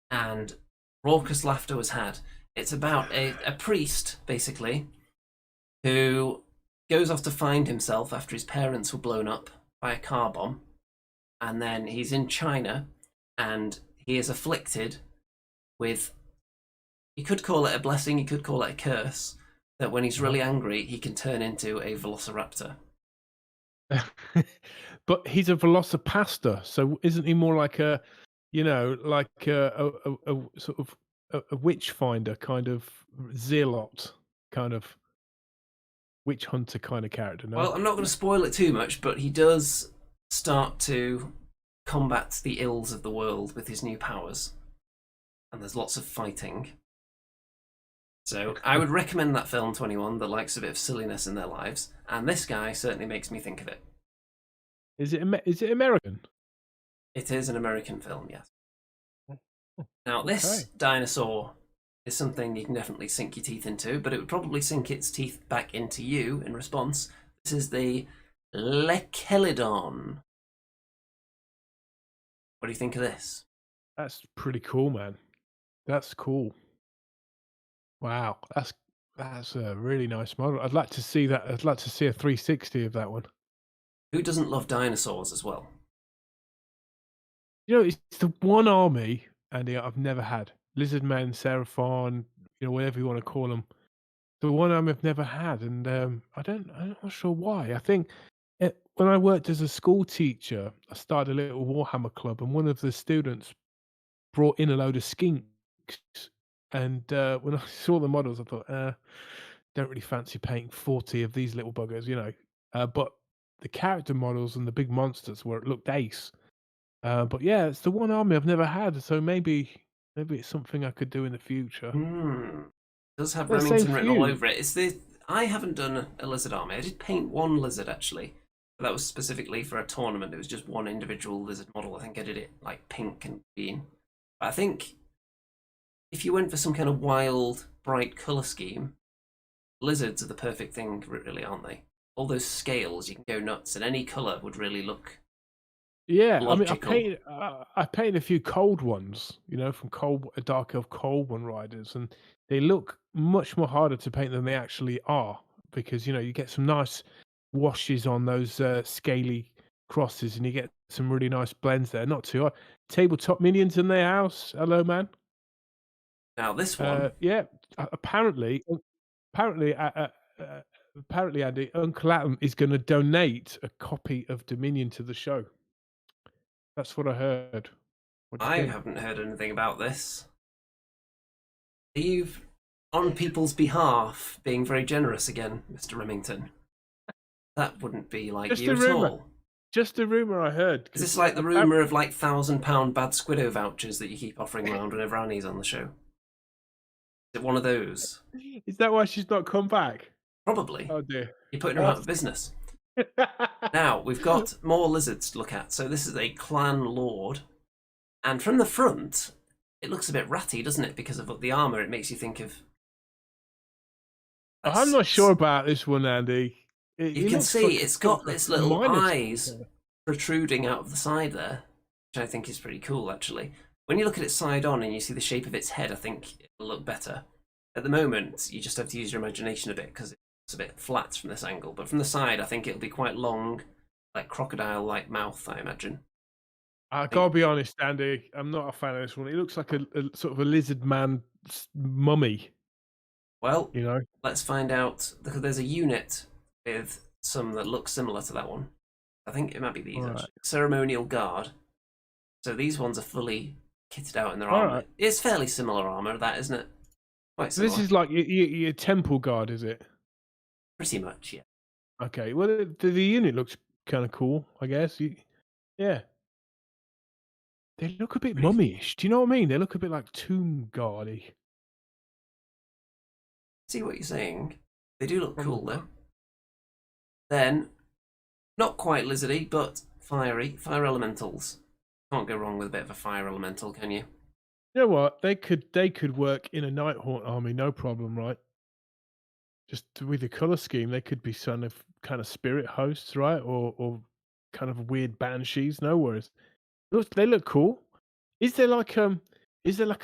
S2: and raucous laughter was had. It's about a priest, basically, who goes off to find himself after his parents were blown up by a car bomb, and then he's in China, and he is afflicted with, you could call it a blessing, you could call it a curse, that when he's really angry, he can turn into a velociraptor.
S3: But he's a Velocipastor, so isn't he more like a sort of a witch finder, kind of zealot, kind of witch hunter kind of character? No?
S2: Well, I'm not going to spoil it too much, but he does start to combat the ills of the world with his new powers, and there's lots of fighting. So I would recommend that film to anyone that likes a bit of silliness in their lives, and this guy certainly makes me think of it.
S3: Is it American?
S2: It is an American film, yes.
S3: Oh,
S2: Now, this
S3: okay.
S2: dinosaur is something you can definitely sink your teeth into, but it would probably sink its teeth back into you in response. This is the Lechelidon. What do you think of this?
S3: That's pretty cool, man. That's cool. Wow, that's a really nice model. I'd like to see that. I'd like to see a 360 of that one.
S2: Who doesn't love dinosaurs as well?
S3: You know, it's the one army, Andy, I've never had. Lizardmen, Seraphon, whatever you want to call them. The one army I've never had, and I'm not sure why. I think when I worked as a school teacher, I started a little Warhammer club, and one of the students brought in a load of skinks. And when I saw the models, I thought, don't really fancy painting 40 of these little buggers. But the character models and the big monsters looked ace. But yeah, it's the one army I've never had, so maybe it's something I could do in the future.
S2: It does have
S3: The same
S2: Remington
S3: for
S2: written all
S3: you.
S2: over it. I haven't done a lizard army. I did paint one lizard actually, but that was specifically for a tournament. It was just one individual lizard model. I think I did it like pink and green. But I think if you went for some kind of wild, bright colour scheme, lizards are the perfect thing, really, aren't they? All those scales, you can go nuts, and any colour would really look
S3: Yeah, I mean,
S2: logical.
S3: I painted a few cold ones, from Dark Elf Cold One riders, and they look much more harder to paint than they actually are because you get some nice washes on those scaly crosses, and you get some really nice blends there. Not too hard. Tabletop minions in their house. Hello, man.
S2: Now this one,
S3: Yeah. Apparently, apparently, apparently, Andy, Uncle Adam is going to donate a copy of Dominion to the show. That's what I heard. What do you
S2: I
S3: think?
S2: haven't heard anything about this. Are you, on people's behalf, being very generous again, Mr. Remington? That wouldn't be like
S3: Just
S2: you
S3: a
S2: at
S3: rumor.
S2: all.
S3: Just a rumor I heard.
S2: Is this
S3: 'Cause
S2: like the rumour of like £1,000 bad Squiddo vouchers that you keep offering around whenever Annie's on the show? Is it one of those?
S3: is that why she's not come back?
S2: Probably.
S3: Oh dear.
S2: You're putting her out of business. Now, we've got more lizards to look at. So this is a clan lord. And from the front, it looks a bit ratty, doesn't it? Because of the armour, it makes you think of...
S3: I'm not sure about this one, Andy.
S2: You
S3: He
S2: can
S3: looks
S2: see
S3: like
S2: it's got this little
S3: minus.
S2: eyes protruding out of the side there, which I think is pretty cool, actually. When you look at it side on and you see the shape of its head, I think it'll look better. At the moment, you just have to use your imagination a bit because it's a bit flat from this angle. But from the side, I think it'll be quite long, like crocodile-like mouth, I imagine.
S3: I gotta be honest, Andy. I'm not a fan of this one. It looks like a sort of a lizard man mummy.
S2: Well,
S3: You know.
S2: let's find out, because there's a unit with some that look similar to that one. I think it might be these,
S3: All right.
S2: actually. Ceremonial Guard. So these ones are fully kitted out in their
S3: All
S2: armour.
S3: right.
S2: It's fairly similar armour, that, isn't it? Quite
S3: So
S2: similar.
S3: this is like your temple guard, is it?
S2: Pretty much, yeah.
S3: Okay. Well, the unit looks kind of cool, I guess. Yeah. They look a bit
S2: Pretty-
S3: mummy-ish. Do you know what I mean? They look a bit like tomb guardy.
S2: See what you're saying. They do look cool, though. Then, not quite lizardy, but fiery. Fire elementals. Can't go wrong with a bit of a fire elemental, can you?
S3: You know what? They could work in a Nighthaunt army, no problem, right? Just with the color scheme, they could be kind of spirit hosts, right? Or kind of weird banshees. No worries. They look cool. Is there like a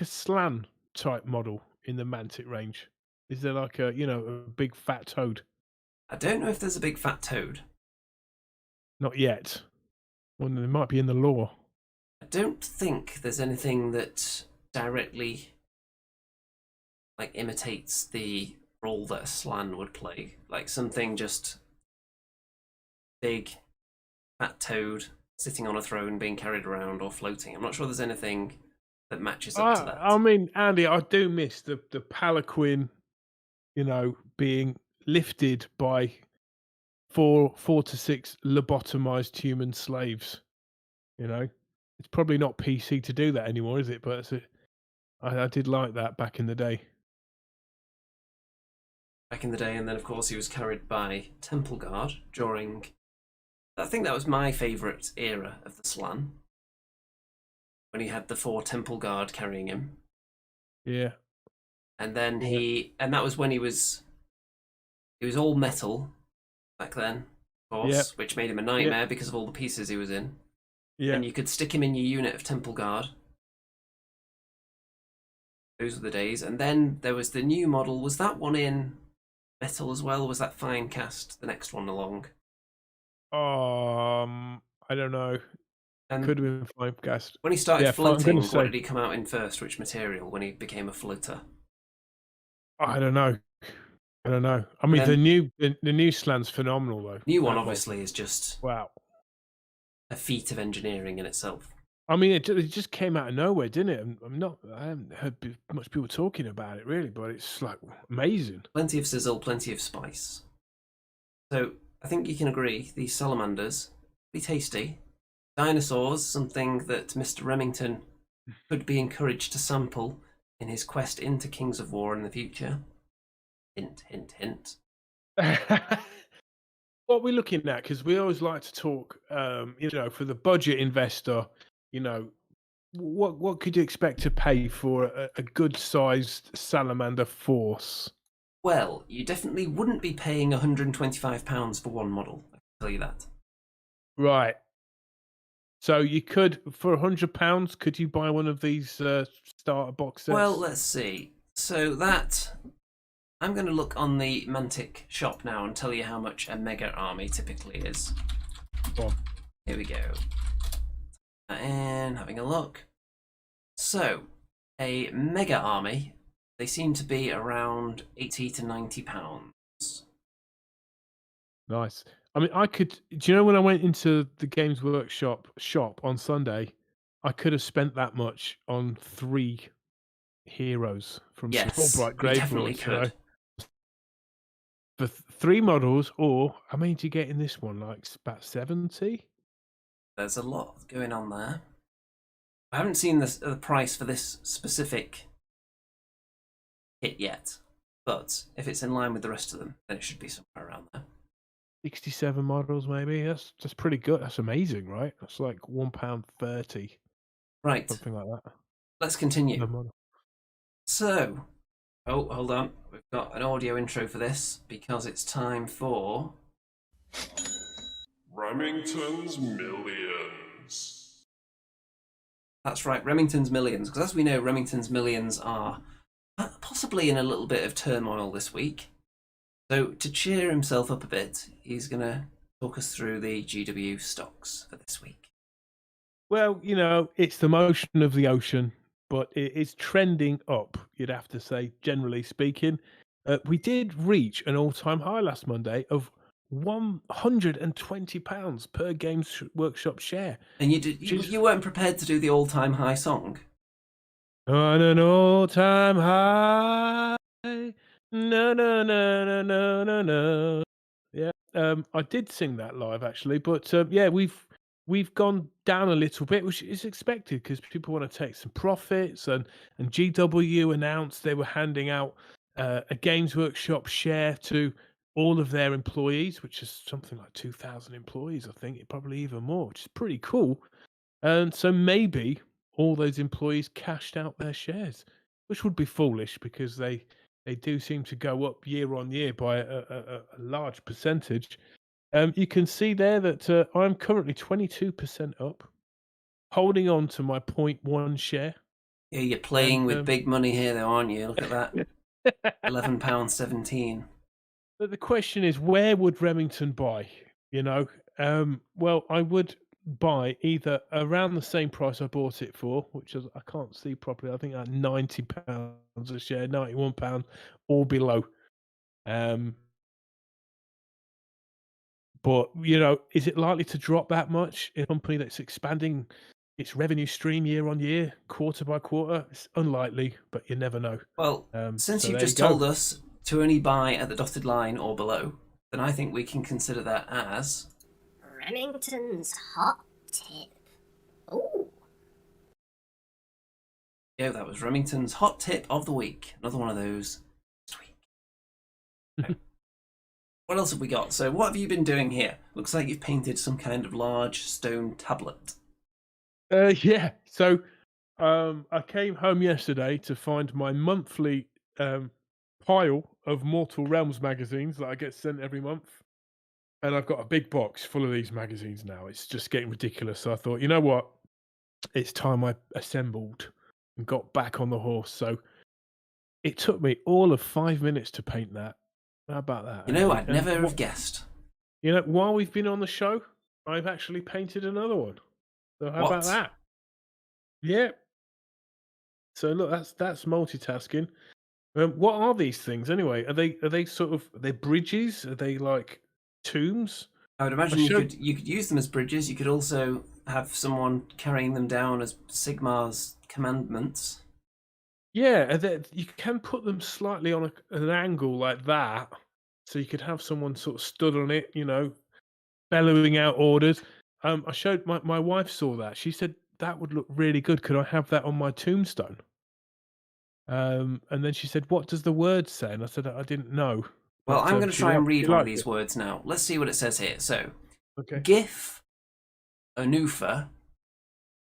S3: slan type model in the Mantic range? Is there like a big fat toad?
S2: I don't know if there's a big fat toad.
S3: Not yet. Well, there might be in the lore.
S2: I don't think there's anything that directly like imitates the role that a slan would play. Like something just big, fat toad sitting on a throne being carried around or floating. I'm not sure there's anything that matches up to that.
S3: I mean, Andy, I do miss the palanquin, being lifted by four to six lobotomized human slaves. It's probably not PC to do that anymore, is it? But I did like that back in the day.
S2: Back in the day, and then of course he was carried by Temple Guard during... I think that was my favourite era of the slan. when he had the 4 temple guard carrying him.
S3: Yeah.
S2: And then
S3: Yeah.
S2: and that was when he was all metal back then, of
S3: Yeah.
S2: course, which made him a nightmare because of all the pieces he was in.
S3: Yeah.
S2: And you could stick him in your unit of temple guard. Those were the days. And then there was the new model. Was that one in metal as well? Or was that fine cast, the next one along?
S3: I don't know.
S2: And
S3: Could have been fine cast.
S2: when he started
S3: Yeah, I'm
S2: floating,
S3: gonna
S2: what
S3: say
S2: did he come out in first? Which material when he became a floater?
S3: I don't know. I don't know. I mean,
S2: then
S3: the new slan's phenomenal though.
S2: New one
S3: That
S2: obviously is just
S3: wow.
S2: a feat of engineering in itself.
S3: I mean, it just came out of nowhere, didn't it? I haven't heard much people talking about it really, but it's like amazing.
S2: Plenty of sizzle, plenty of spice. So I think you can agree these salamanders be tasty. Dinosaurs, something that Mr. Remington could be encouraged to sample in his quest into Kings of War in the future. Hint, hint, hint.
S3: What we're looking at, because we always like to talk, for the budget investor, what could you expect to pay for a good sized salamander force?
S2: Well, you definitely wouldn't be paying £125 for one model, I can tell you that.
S3: Right. So you could, for £100, could you buy one of these starter box sets?
S2: Well, let's see. So that I'm going to look on the Mantic shop now and tell you how much a mega army typically is.
S3: Go on.
S2: Here we go. And having a look. So, a mega army, they seem to be around £80 to £90.
S3: Nice. I mean, do you know when I went into the Games Workshop shop on Sunday, I could have spent that much on 3 heroes from Small
S2: Yes,
S3: Bright
S2: you
S3: Grave
S2: definitely
S3: Lords,
S2: could.
S3: For 3 models, or how many do you get in this one? Like about 70?
S2: There's a lot going on there. I haven't seen the price for this specific kit yet, but if it's in line with the rest of them, then it should be somewhere around there.
S3: 67 models, maybe. That's pretty good. That's amazing, right? That's like £1.30.
S2: Right.
S3: Something like that.
S2: Let's continue. So, hold on. We've got an audio intro for this because it's time for
S4: Remington's Millions.
S2: That's right, Remington's Millions. Because as we know, Remington's Millions are possibly in a little bit of turmoil this week. So to cheer himself up a bit, he's going to talk us through the GW stocks for this week.
S3: Well, it's the motion of the ocean, but it is trending up, you'd have to say, generally speaking. We did reach an all-time high last Monday of £120 per Games Workshop share.
S2: And you weren't prepared to do the all-time high song?
S3: On an all-time high. No, no, no, no, no, no, no. Yeah, I did sing that live actually, but yeah, we've gone down a little bit, which is expected because people want to take some profits, and GW announced they were handing out a Games Workshop share to all of their employees, which is something like 2,000 employees, I think, probably even more, which is pretty cool. And so maybe all those employees cashed out their shares, which would be foolish because they do seem to go up year on year by a large percentage. You can see there that I'm currently 22% up, holding on to my 0.1 share.
S2: Yeah, you're playing with big money here, though, aren't you? Look at that, £11.17.
S3: But the question is, where would Remington buy? Well, I would buy either around the same price I bought it for, which is, I can't see properly, I think at £90 a share, £91 or below. But is it likely to drop that much in a company that's expanding its revenue stream year on year, quarter by quarter? It's unlikely, but you never know.
S2: Well, since you've just told us to only buy at the dotted line or below, then I think we can consider that as
S5: Remington's hot tip. Ooh.
S2: Yeah, that was Remington's hot tip of the week. Another one of those this week. Okay. What else have we got? So what have you been doing here? Looks like you've painted some kind of large stone tablet.
S3: Yeah. So I came home yesterday to find my monthly pile of Mortal Realms magazines that I get sent every month. And I've got a big box full of these magazines now. It's just getting ridiculous. So I thought, you know what? It's time I assembled and got back on the horse. So it took me all of 5 minutes to paint that. How about that?
S2: You know,
S3: Andy?
S2: I'd
S3: And
S2: never have guessed.
S3: you know, while we've been on the show, I've actually painted another one. So how about
S2: What?
S3: that? Yeah. So look, that's multitasking. What are these things anyway? Are they sort of bridges? Are they like tombs?
S2: I would
S3: I
S2: imagine
S3: showed.
S2: you could use them as bridges. You could also have someone carrying them down as Sigmar's commandments.
S3: Yeah, you can put them slightly on an angle like that, so you could have someone sort of stood on it, you know, bellowing out orders. I showed my wife saw that. She said that would look really good. Could I have that on my tombstone? And then she said, "What does the word say?" And I said, "I didn't know."
S2: Well,
S3: But
S2: I'm going to try and read
S3: she
S2: one of
S3: liked
S2: these
S3: it.
S2: words now. Let's see what it says here. So,
S3: Okay.
S2: GIF, Anufa,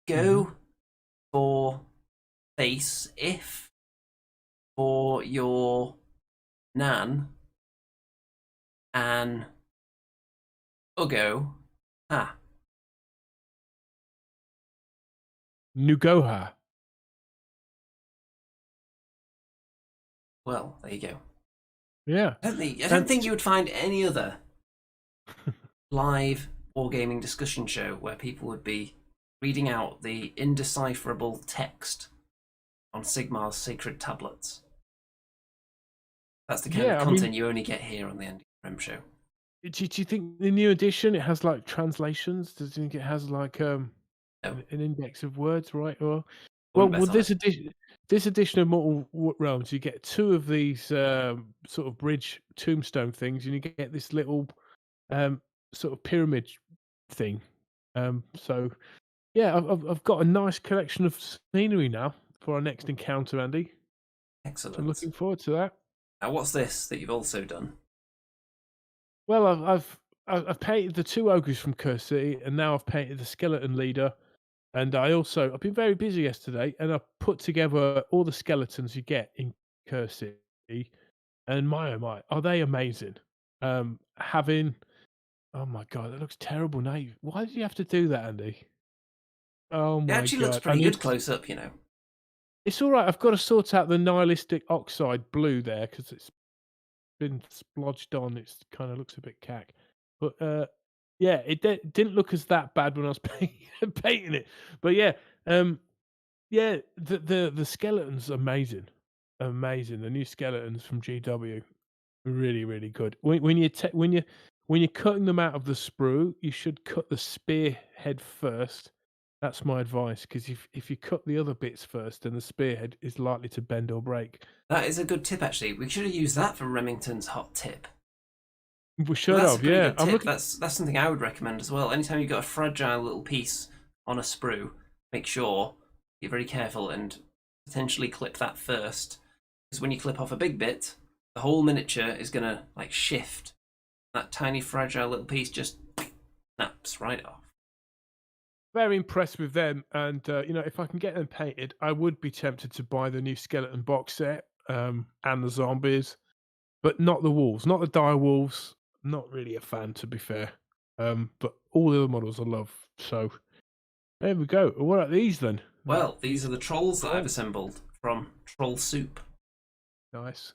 S2: go for face, if for your nan, and Ugo, ha.
S3: Nugoha.
S2: Well, there you go.
S3: Yeah.
S2: I don't think you would find any other live wargaming discussion show where people would be reading out the indecipherable text on Sigmar's sacred tablets. That's the kind of
S3: Yeah, I
S2: content
S3: mean,
S2: you only get here on the Andy Rem show.
S3: do you think the new edition it has like translations? Does you think it has like
S2: No,
S3: an index of words, right? Or well,
S2: wouldn't bet on it.
S3: this edition of Mortal Realms, you get two of these sort of bridge tombstone things, and you get this little sort of pyramid thing. So yeah, I've got a nice collection of scenery now for our next encounter, Andy. So I'm
S2: Excellent.
S3: looking forward to that.
S2: Now, what's this that you've also done?
S3: Well, I've painted the two ogres from Curse City, and now I've painted the skeleton leader. And I've been very busy yesterday, and I put together all the skeletons you get in Curse City, and my oh my, are they amazing? Having oh my god, that looks terrible now. Why did you have to do that, Andy? Oh
S2: It
S3: my
S2: actually looks
S3: god, I
S2: pretty
S3: need.
S2: good close up, you know.
S3: It's all right. I've got to sort out the nihilistic oxide blue there because it's been splodged on. It kind of looks a bit cack, but yeah, it didn't look as that bad when I was painting it. But yeah, yeah, the skeletons amazing, amazing. The new skeletons from GW really really good. When you're cutting them out of the sprue, you should cut the spearhead first. That's my advice because if you cut the other bits first, then the spearhead is likely to bend or break.
S2: That is a good tip, actually. We should have used that for Remington's hot tip.
S3: We
S2: Well,
S3: should
S2: that's a
S3: have,
S2: pretty
S3: yeah.
S2: good
S3: I'm
S2: tip.
S3: looking.
S2: That's something I would recommend as well. Anytime you've got a fragile little piece on a sprue, make sure you're very careful and potentially clip that first. Because when you clip off a big bit, the whole miniature is going to like shift. That tiny fragile little piece just snaps right off.
S3: Very impressed with them, and you know, if I can get them painted, I would be tempted to buy the new skeleton box set and the zombies, but not the wolves, not the dire wolves. Not really a fan, to be fair. But all the other models I love. So there we go. What are these then?
S2: Well, these are the trolls that I've assembled from Troll Soup.
S3: Nice,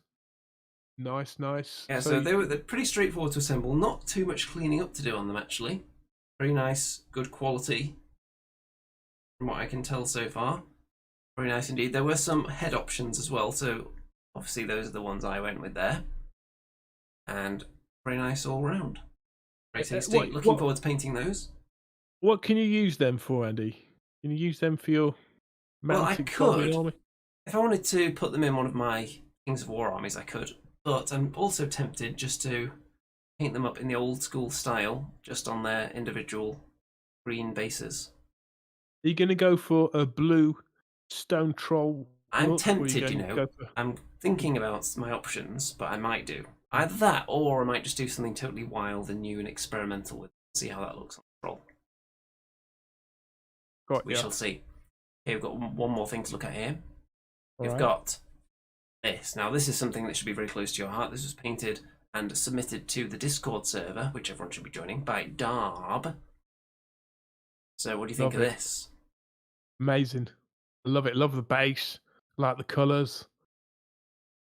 S3: nice.
S2: Yeah, so they're pretty straightforward to assemble. Not too much cleaning up to do on them, actually. Very nice, good quality, from what I can tell so far. Very nice indeed. There were some head options as well, so obviously those are the ones I went with there. And very nice all round. Very tasty. Looking forward to painting those.
S3: What can you use them for, Andy? Can you use them for your
S2: Well, I
S3: Mantic zombie
S2: could.
S3: army?
S2: If I wanted to put them in one of my Kings of War armies, I could. But I'm also tempted just to paint them up in the old school style, just on their individual green bases.
S3: Are you going to go for a blue stone troll?
S2: I'm tempted, you know. I'm thinking about my options, but I might do either that, or I might just do something totally wild and new and experimental with. See how that looks on the troll. We shall see. Okay, we've got one more thing to look at here.
S3: All
S2: We've
S3: right.
S2: got this. Now, this is something that should be very close to your heart. This was painted and submitted to the Discord server, which everyone should be joining, by Darb. So, what do you think
S3: Love
S2: of
S3: it.
S2: this?
S3: Amazing. Love it. Love the base. Like the colours.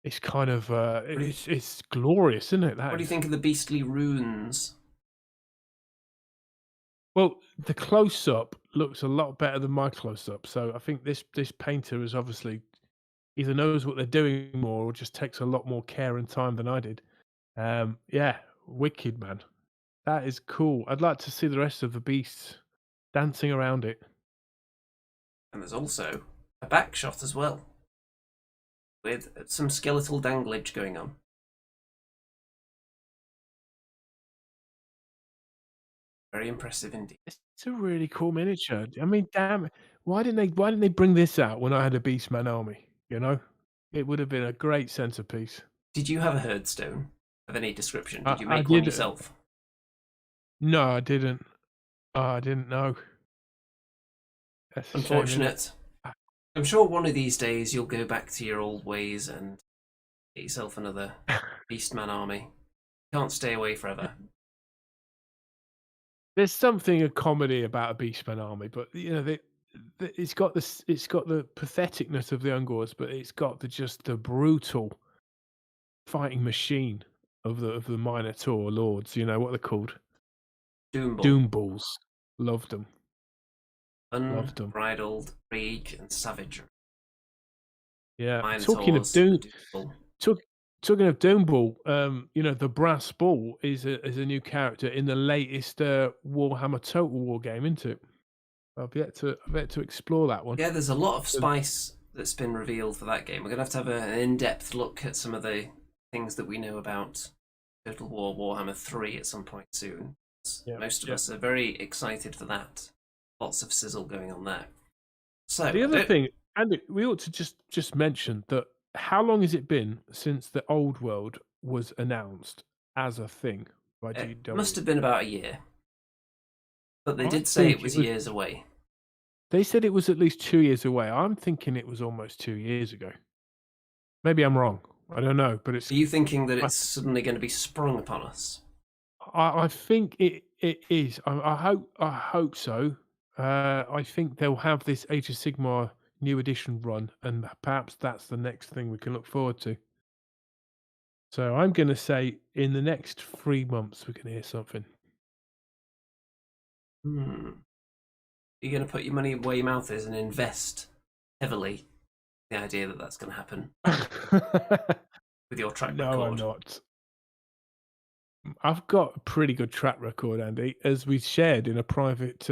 S3: It's kind of
S2: do you-
S3: it's glorious, isn't it?
S2: What do you think of the beastly runes?
S3: Well, the close up looks a lot better than my close up. So I think this painter is obviously either knows what they're doing more or just takes a lot more care and time than I did. Yeah, wicked, man. That is cool. I'd like to see the rest of the beasts dancing around it.
S2: And there's also a back shot as well, with some skeletal danglage going on. Very impressive indeed.
S3: It's a really cool miniature. I mean, damn it. Why didn't they bring this out when I had a Beastman army? You know? It would have been a great centerpiece.
S2: Did you have a herdstone of any description? Did you
S3: I
S2: make one
S3: did.
S2: yourself?
S3: No, I didn't. Oh, I didn't know. That's a shame, isn't it?
S2: Unfortunate. I'm sure one of these days you'll go back to your old ways and get yourself another Beastman army. Can't stay away forever.
S3: There's something a comedy about a Beastman army, but you know, it's got this. It's got the patheticness of the Ungors, but it's got just the brutal fighting machine of the Minotaur lords. You know what they're called?
S2: Doomball.
S3: Doom Bulls. Loved them. Loved 'em.
S2: Unbridled rage and savagery.
S3: Yeah.
S2: Minotaurs,
S3: Talking of
S2: the
S3: Doom,
S2: Doombull.
S3: talking of Doom Bull, you know, the Brass Bull is a new character in the latest Warhammer Total War game, isn't it? I've yet to explore that one.
S2: Yeah, there's a lot of spice that's been revealed for that game. We're going to have an in-depth look at some of the things that we know about Total War Warhammer 3 at some point soon.
S3: Yeah,
S2: Most of
S3: yeah.
S2: us are very excited for that. Lots of sizzle going on there. So
S3: The other thing, Andy, we ought to just mention that how long has it been since the Old World was announced as a thing by
S2: it
S3: GW?
S2: must have been about a year. But they
S3: I
S2: did say
S3: think
S2: it was
S3: it was-
S2: years away.
S3: They said it was at least 2 years away. I'm thinking it was almost 2 years ago. Maybe I'm wrong. I don't know, but it's.
S2: Are you thinking that it's suddenly going to be sprung upon us?
S3: I think it is. I hope so. I think they'll have this Age of Sigmar new edition run, and perhaps that's the next thing we can look forward to. So I'm going to say in the next 3 months we can hear something.
S2: You're going to put your money where your mouth is and invest heavily in the idea that that's going to happen with your track record?
S3: No, I'm not. I've got a pretty good track record, Andy, as we shared in a private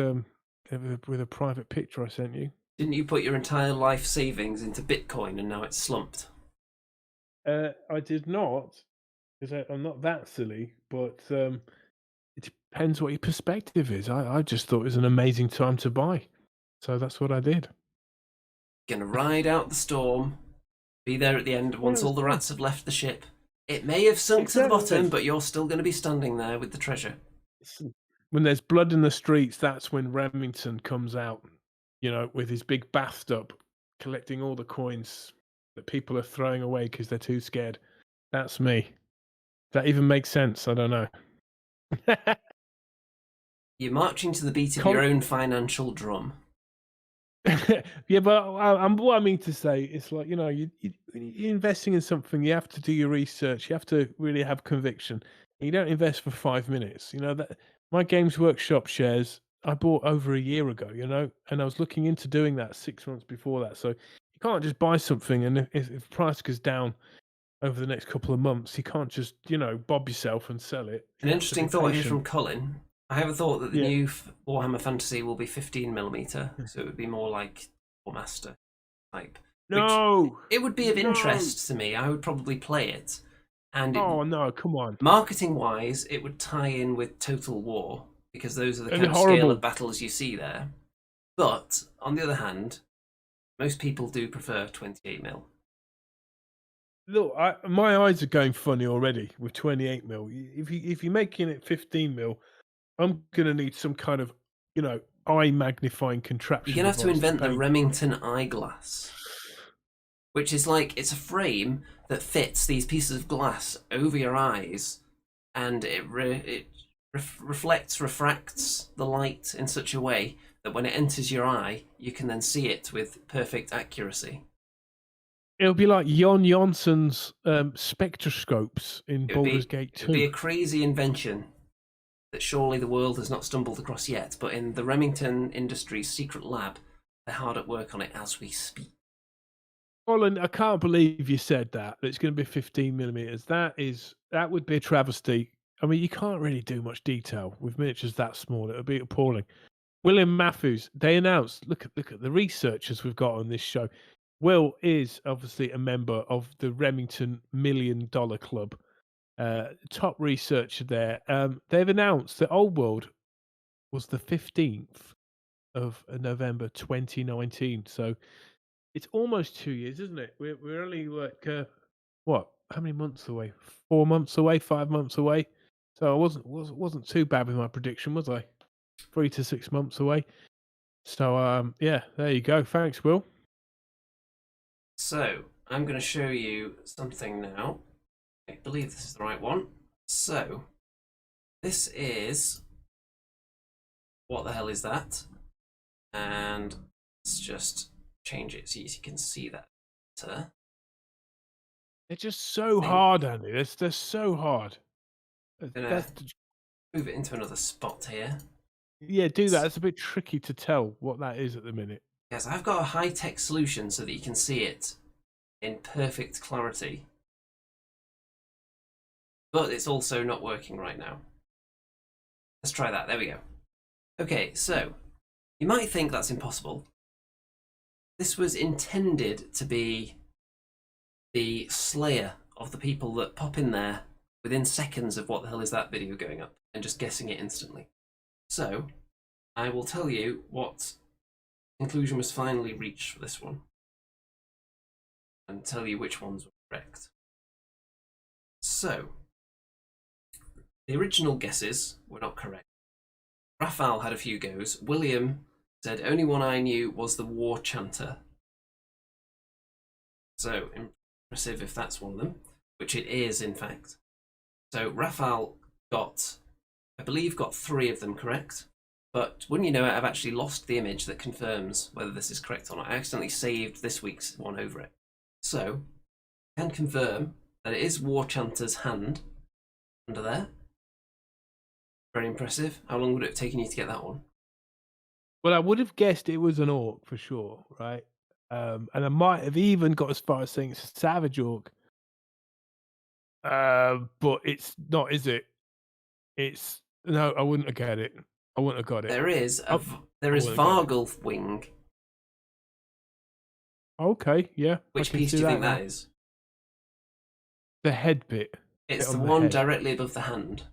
S3: with a private picture I sent you.
S2: Didn't you put your entire life savings into Bitcoin and now it's slumped?
S3: I did not, because I'm not that silly, but it depends what your perspective is. I just thought it was an amazing time to buy, so that's what I did.
S2: Gonna ride out the storm, be there at the end once all the rats have left the ship. It may have sunk to the bottom, but you're still going to be standing there with the treasure.
S3: When there's blood in the streets, that's when Remington comes out, you know, with his big bathtub, collecting all the coins that people are throwing away because they're too scared. That's me. Does that even make sense? I don't know.
S2: You're marching to the beat of your own financial drum.
S3: Yeah, but what I mean to say is, like, you know, you're investing in something, you have to do your research, you have to really have conviction. You don't invest for 5 minutes. You know, that my Games Workshop shares I bought over a year ago, you know, and I was looking into doing that 6 months before that. So you can't just buy something and if the price goes down over the next couple of months, you can't just, you know, bob yourself and sell it.
S2: An interesting thought here from Colin. I have a thought that the
S3: Yeah.
S2: new Warhammer Fantasy will be 15mm, so it would be more like War Master type.
S3: No,
S2: It would be of
S3: No.
S2: interest to me. I would probably play it. And
S3: oh no, come on.
S2: marketing-wise, it would tie in with Total War, because those are the
S3: It'd
S2: kind
S3: be
S2: of scale
S3: horrible.
S2: of battles you see there. But, on the other hand, most people do prefer 28mm.
S3: Look, my eyes are going funny already with 28mm. If you're making it 15mm, I'm gonna need some kind of, you know, eye magnifying contraption.
S2: You're going to have to
S3: device
S2: invent the
S3: paint.
S2: Remington eyeglass, which is like, it's a frame that fits these pieces of glass over your eyes, and it refracts the light in such a way that when it enters your eye, you can then see it with perfect accuracy.
S3: It'll be like Jon Jonsson's spectroscopes in Baldur's Gate 2.
S2: It would be a crazy invention that surely the world has not stumbled across yet, but in the Remington Industries secret lab, they're hard at work on it as we speak.
S3: Colin, I can't believe you said that it's going to be 15 millimeters. That would be a travesty. I mean, you can't really do much detail with miniatures that small. It would be appalling. William Matthews, they announced, look at the researchers we've got on this show. Will is obviously a member of the Remington $1 Million Club, top researcher there. They've announced that Old World was the 15th of November 2019. So it's almost 2 years, isn't it? We're only like, what? How many months away? 4 months away? 5 months away? So I wasn't too bad with my prediction, was I? 3 to 6 months away. So yeah, there you go. Thanks, Will.
S2: So, I'm going to show you something now. I believe this is the right one. So, this is... What the hell is that? And let's just change it so you can see that better.
S3: They're just so hard, Andy. They're so hard.
S2: Move it into another spot here.
S3: Yeah, do that. It's a bit tricky to tell what that is at the minute.
S2: Yes, I've got a high-tech solution so that you can see it in perfect clarity. But it's also not working right now. Let's try that. There we go. Okay, so you might think that's impossible. This was intended to be the slayer of the people that pop in there within seconds of what the hell is that video going up and just guessing it instantly. So I will tell you what conclusion was finally reached for this one and tell you which ones were correct. So the original guesses were not correct. Raphael had a few goes. William said only one I knew was the War Chanter. So impressive if that's one of them, which it is in fact. So Raphael got, I believe, got 3 of them correct. But wouldn't you know it, I've actually lost the image that confirms whether this is correct or not. I accidentally saved this week's one over it. So I can confirm that it is War Chanter's hand under there. Very impressive. How long would it have taken you to get that one?
S3: Well, I would have guessed it was an orc for sure, right? And I might have even got as far as saying it's a savage orc. But it's not, is it? It's no, I wouldn't have got it. I wouldn't have got it.
S2: There is Vargulf wing.
S3: Okay, yeah.
S2: Which piece do you think that is?
S3: The head bit.
S2: It's the one directly above the hand.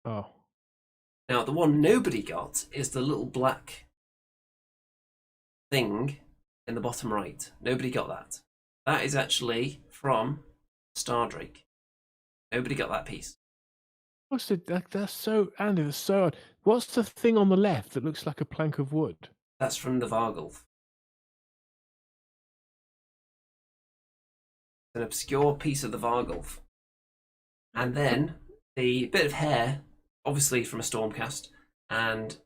S3: Oh.
S2: Now, the one nobody got is the little black thing in the bottom right. Nobody got that. That is actually from Stardrake. Nobody got that piece.
S3: What's the, that's so, Andy, that's so odd. What's the thing on the left that looks like a plank of wood?
S2: That's from the Vargulf. It's an obscure piece of the Vargulf. And then the bit of hair, obviously from a Stormcast, and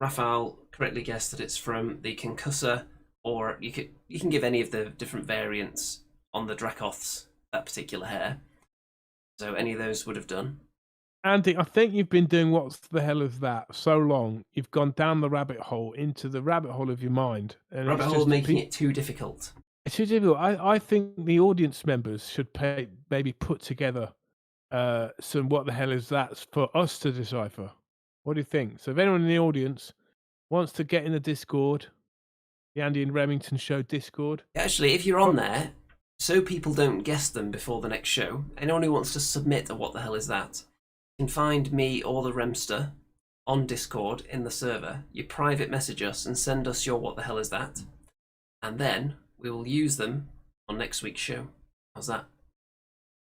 S2: Raphael correctly guessed that it's from the Concussor, or you can give any of the different variants on the Dracoths that particular hair. So any of those would have done.
S3: Andy, I think you've been doing what's the hell is that so long. You've gone down the rabbit hole into the rabbit hole of your mind. And
S2: rabbit hole making it too difficult.
S3: It's too difficult. I think the audience members should maybe put together some what the hell is that for us to decipher. What do you think? So if anyone in the audience wants to get in the Discord, the Andy and Remington Show Discord.
S2: Actually, if you're on there, so people don't guess them before the next show, anyone who wants to submit a what the hell is that, you can find me or the Remster on Discord in the server. You private message us and send us your what the hell is that, and then we will use them on next week's show. How's that?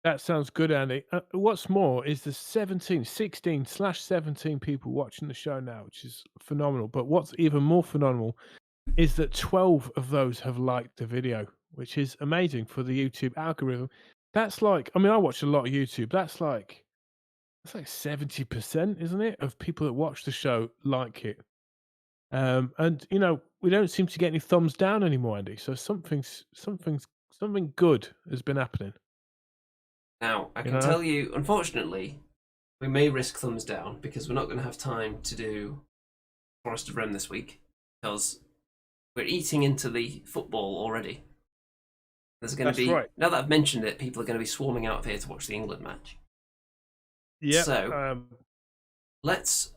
S3: That sounds good, Andy. What's more is the 16/17 people watching the show now, which is phenomenal. But what's even more phenomenal is that 12 of those have liked the video, which is amazing for the YouTube algorithm. That's like, I mean, I watch a lot of YouTube. That's like 70%, isn't it, of people that watch the show like it. And we don't seem to get any thumbs down anymore, Andy. So something good has been happening.
S2: Now, I
S3: You
S2: can
S3: know?
S2: tell you, unfortunately, we may risk thumbs down because we're not going to have time to do Forest of Rem this week because we're eating into the football already. There's going to
S3: That's
S2: be,
S3: right.
S2: now that I've mentioned it, people are going to be swarming out of here to watch the England match.
S3: Yeah.
S2: So, let's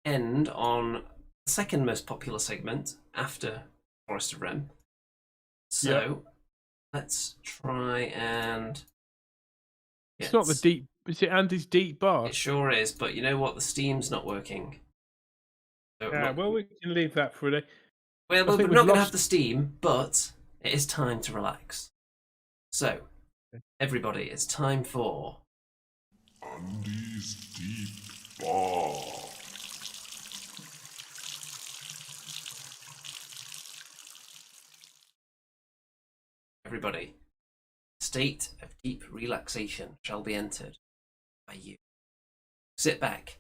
S2: end on the second most popular segment after Forest of Rem. So, let's try and...
S3: It's not the deep. Is it Andy's deep bar?
S2: It sure is, but you know what? The Steam's not working. So
S3: Yeah, well, we can leave that for a day.
S2: Well,
S3: I
S2: we're
S3: think
S2: not
S3: we've
S2: going to have
S3: lost-
S2: the Steam, but it is time to relax. So, everybody, it's time for...
S4: Andy's Deep Bar.
S2: Everybody, state of deep relaxation shall be entered by you. Sit back.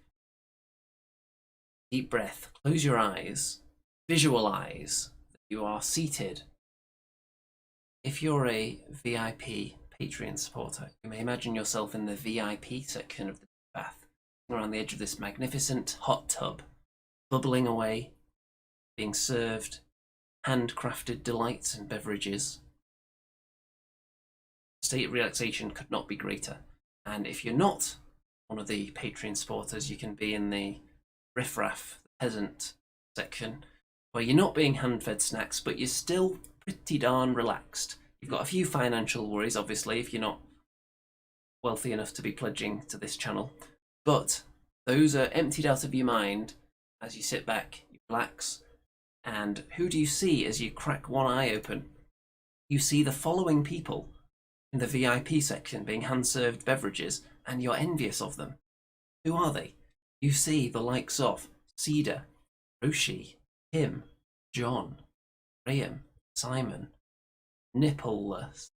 S2: Deep breath. Close your eyes. Visualize that you are seated. If you're a VIP Patreon supporter, you may imagine yourself in the VIP section of the bath, around the edge of this magnificent hot tub, bubbling away, being served handcrafted delights and beverages. State of relaxation could not be greater. And if you're not one of the Patreon supporters, you can be in the riffraff, the peasant section, where you're not being hand-fed snacks, but you're still pretty darn relaxed. You've got a few financial worries, obviously, if you're not wealthy enough to be pledging to this channel, but those are emptied out of your mind as you sit back, you relax, and who do you see as you crack one eye open? You see the following people in the VIP section being hand-served beverages, and you're envious of them. Who are they? You see the likes of Cedar, Roshi, Tim, John, Graham, Simon, Nippleless,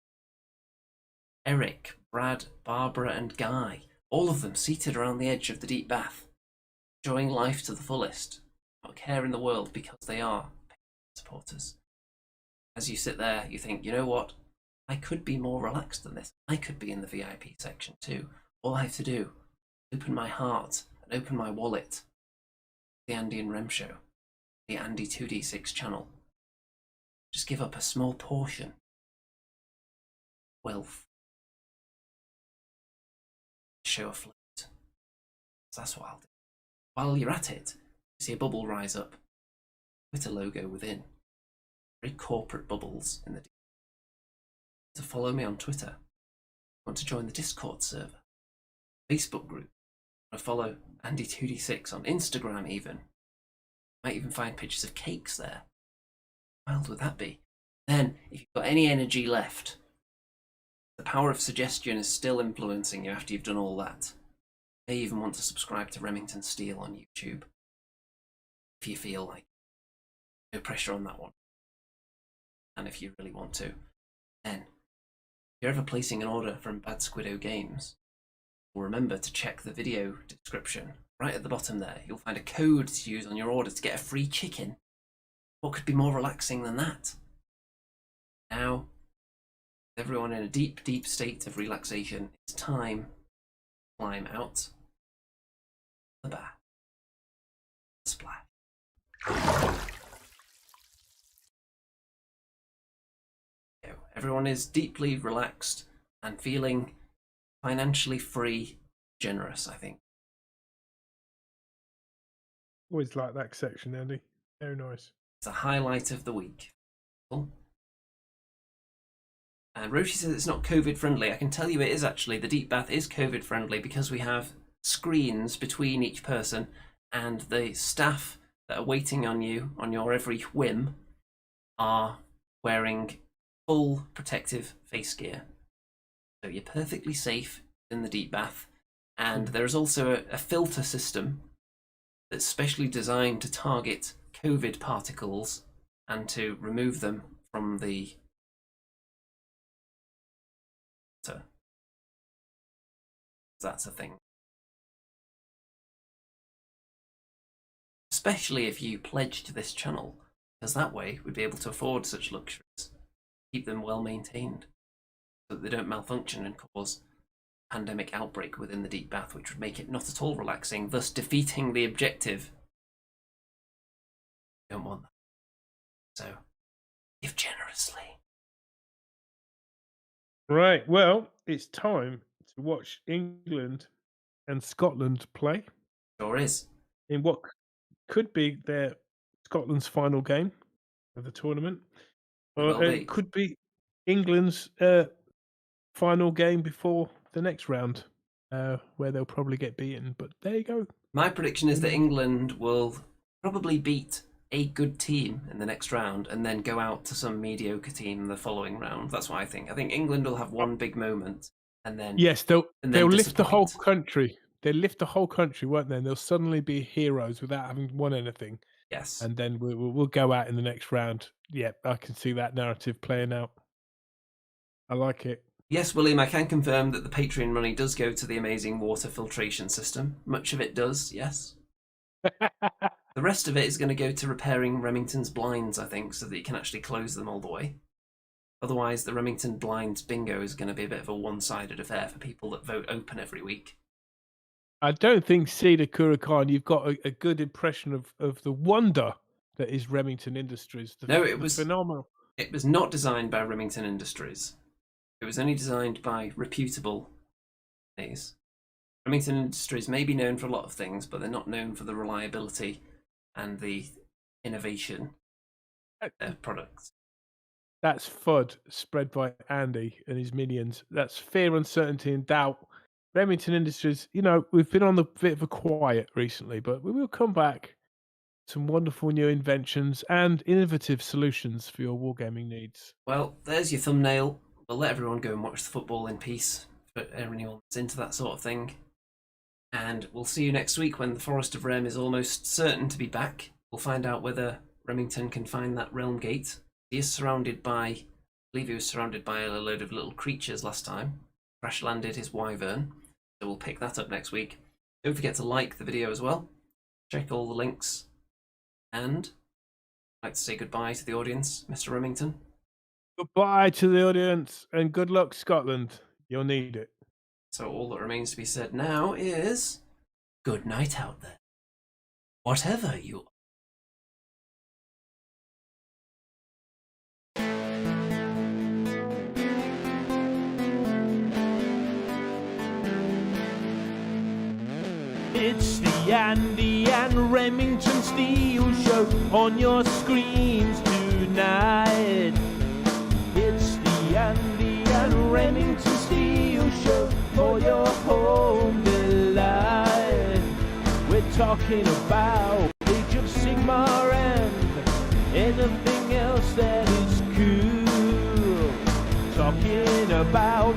S2: Eric, Brad, Barbara and Guy, all of them seated around the edge of the deep bath, enjoying life to the fullest, not a care in the world because they are supporters. As you sit there, you think, you know what? I could be more relaxed than this. I could be in the VIP section too. All I have to do is open my heart and open my wallet. The Andy and Rem Show, the Andy 2D6 channel. Just give up a small portion. Wealth. Show afloat. So that's what I'll do. While you're at it, you see a bubble rise up. Twitter logo within. Very corporate bubbles in the... To follow me on Twitter. Want to join the Discord server, Facebook group, want to follow Andy2D6 on Instagram even. Might even find pictures of cakes there. How wild would that be? Then, if you've got any energy left, the power of suggestion is still influencing you after you've done all that. You may even want to subscribe to Remington Steel on YouTube. If you feel like. No pressure on that one. And if you really want to. Then, if you're ever placing an order from Bad Squiddo Games, remember to check the video description. Right at the bottom there, you'll find a code to use on your order to get a free chicken. What could be more relaxing than that? Now, with everyone in a deep, deep state of relaxation, it's time to climb out the bath. Splash. Everyone is deeply relaxed and feeling financially free, generous, I think.
S3: Always like that section, Andy. Very nice.
S2: It's a highlight of the week. Cool. And Roshi says it's not COVID friendly. I can tell you it is actually. The deep bath is COVID friendly because we have screens between each person, and the staff that are waiting on you on your every whim are wearing full protective face gear. So you're perfectly safe in the deep bath. And there is also a filter system that's specially designed to target COVID particles and to remove them from the water. That's a thing. Especially if you pledge to this channel, because that way we'd be able to afford such luxuries, keep them well maintained, so that they don't malfunction and cause a pandemic outbreak within the deep bath, which would make it not at all relaxing, thus defeating the objective. We don't want that. So, give generously.
S3: Right, well, it's time to watch England and Scotland play
S2: Sure is.
S3: in what could be their Scotland's final game of the tournament.
S2: Will
S3: Or
S2: be.
S3: it could be England's final game before the next round, where they'll probably get beaten. But there you go.
S2: My prediction is that England will probably beat a good team in the next round and then go out to some mediocre team the following round. That's what I think. I think England will have one big moment and then
S3: Yes, they'll lift the whole
S2: disappoint.
S3: country. They'll lift the whole country, won't they? And they'll suddenly be heroes without having won anything.
S2: Yes.
S3: And then we'll go out in the next round. Yeah, I can see that narrative playing out. I like it.
S2: Yes, William, I can confirm that the Patreon money does go to the amazing water filtration system. Much of it does, yes. The rest of it is going to go to repairing Remington's blinds, I think, so that you can actually close them all the way. Otherwise, the Remington blinds bingo is going to be a bit of a one-sided affair for people that vote open every week.
S3: I don't think, Cedar Kurakan, you've got a good impression of the wonder that is Remington Industries.
S2: No, it was
S3: phenomenal.
S2: It was not designed by Remington Industries. It was only designed by reputable companies. Remington Industries may be known for a lot of things, but they're not known for the reliability and the innovation of their products.
S3: That's FUD spread by Andy and his minions. That's fear, uncertainty, and doubt. Remington Industries, we've been on the bit of a quiet recently, but we will come back. Some wonderful new inventions and innovative solutions for your wargaming needs.
S2: Well, there's your thumbnail. We'll let everyone go and watch the football in peace for anyone that's into that sort of thing. And we'll see you next week when the Forest of Rem is almost certain to be back. We'll find out whether Remington can find that realm gate. He is surrounded by, I believe he was surrounded by a load of little creatures last time. Crash landed his wyvern. So we'll pick that up next week. Don't forget to like the video as well. Check all the links. And I'd like to say goodbye to the audience, Mr. Remington.
S3: Goodbye to the audience and good luck, Scotland. You'll need it.
S2: So all that remains to be said now is good night out there. Whatever you are.
S1: It's the Andy and Remington Steel Show on your screens tonight. It's the Andy and Remington Steel Show for your home delight. We're talking about Age of Sigmar and anything else that is cool. Talking about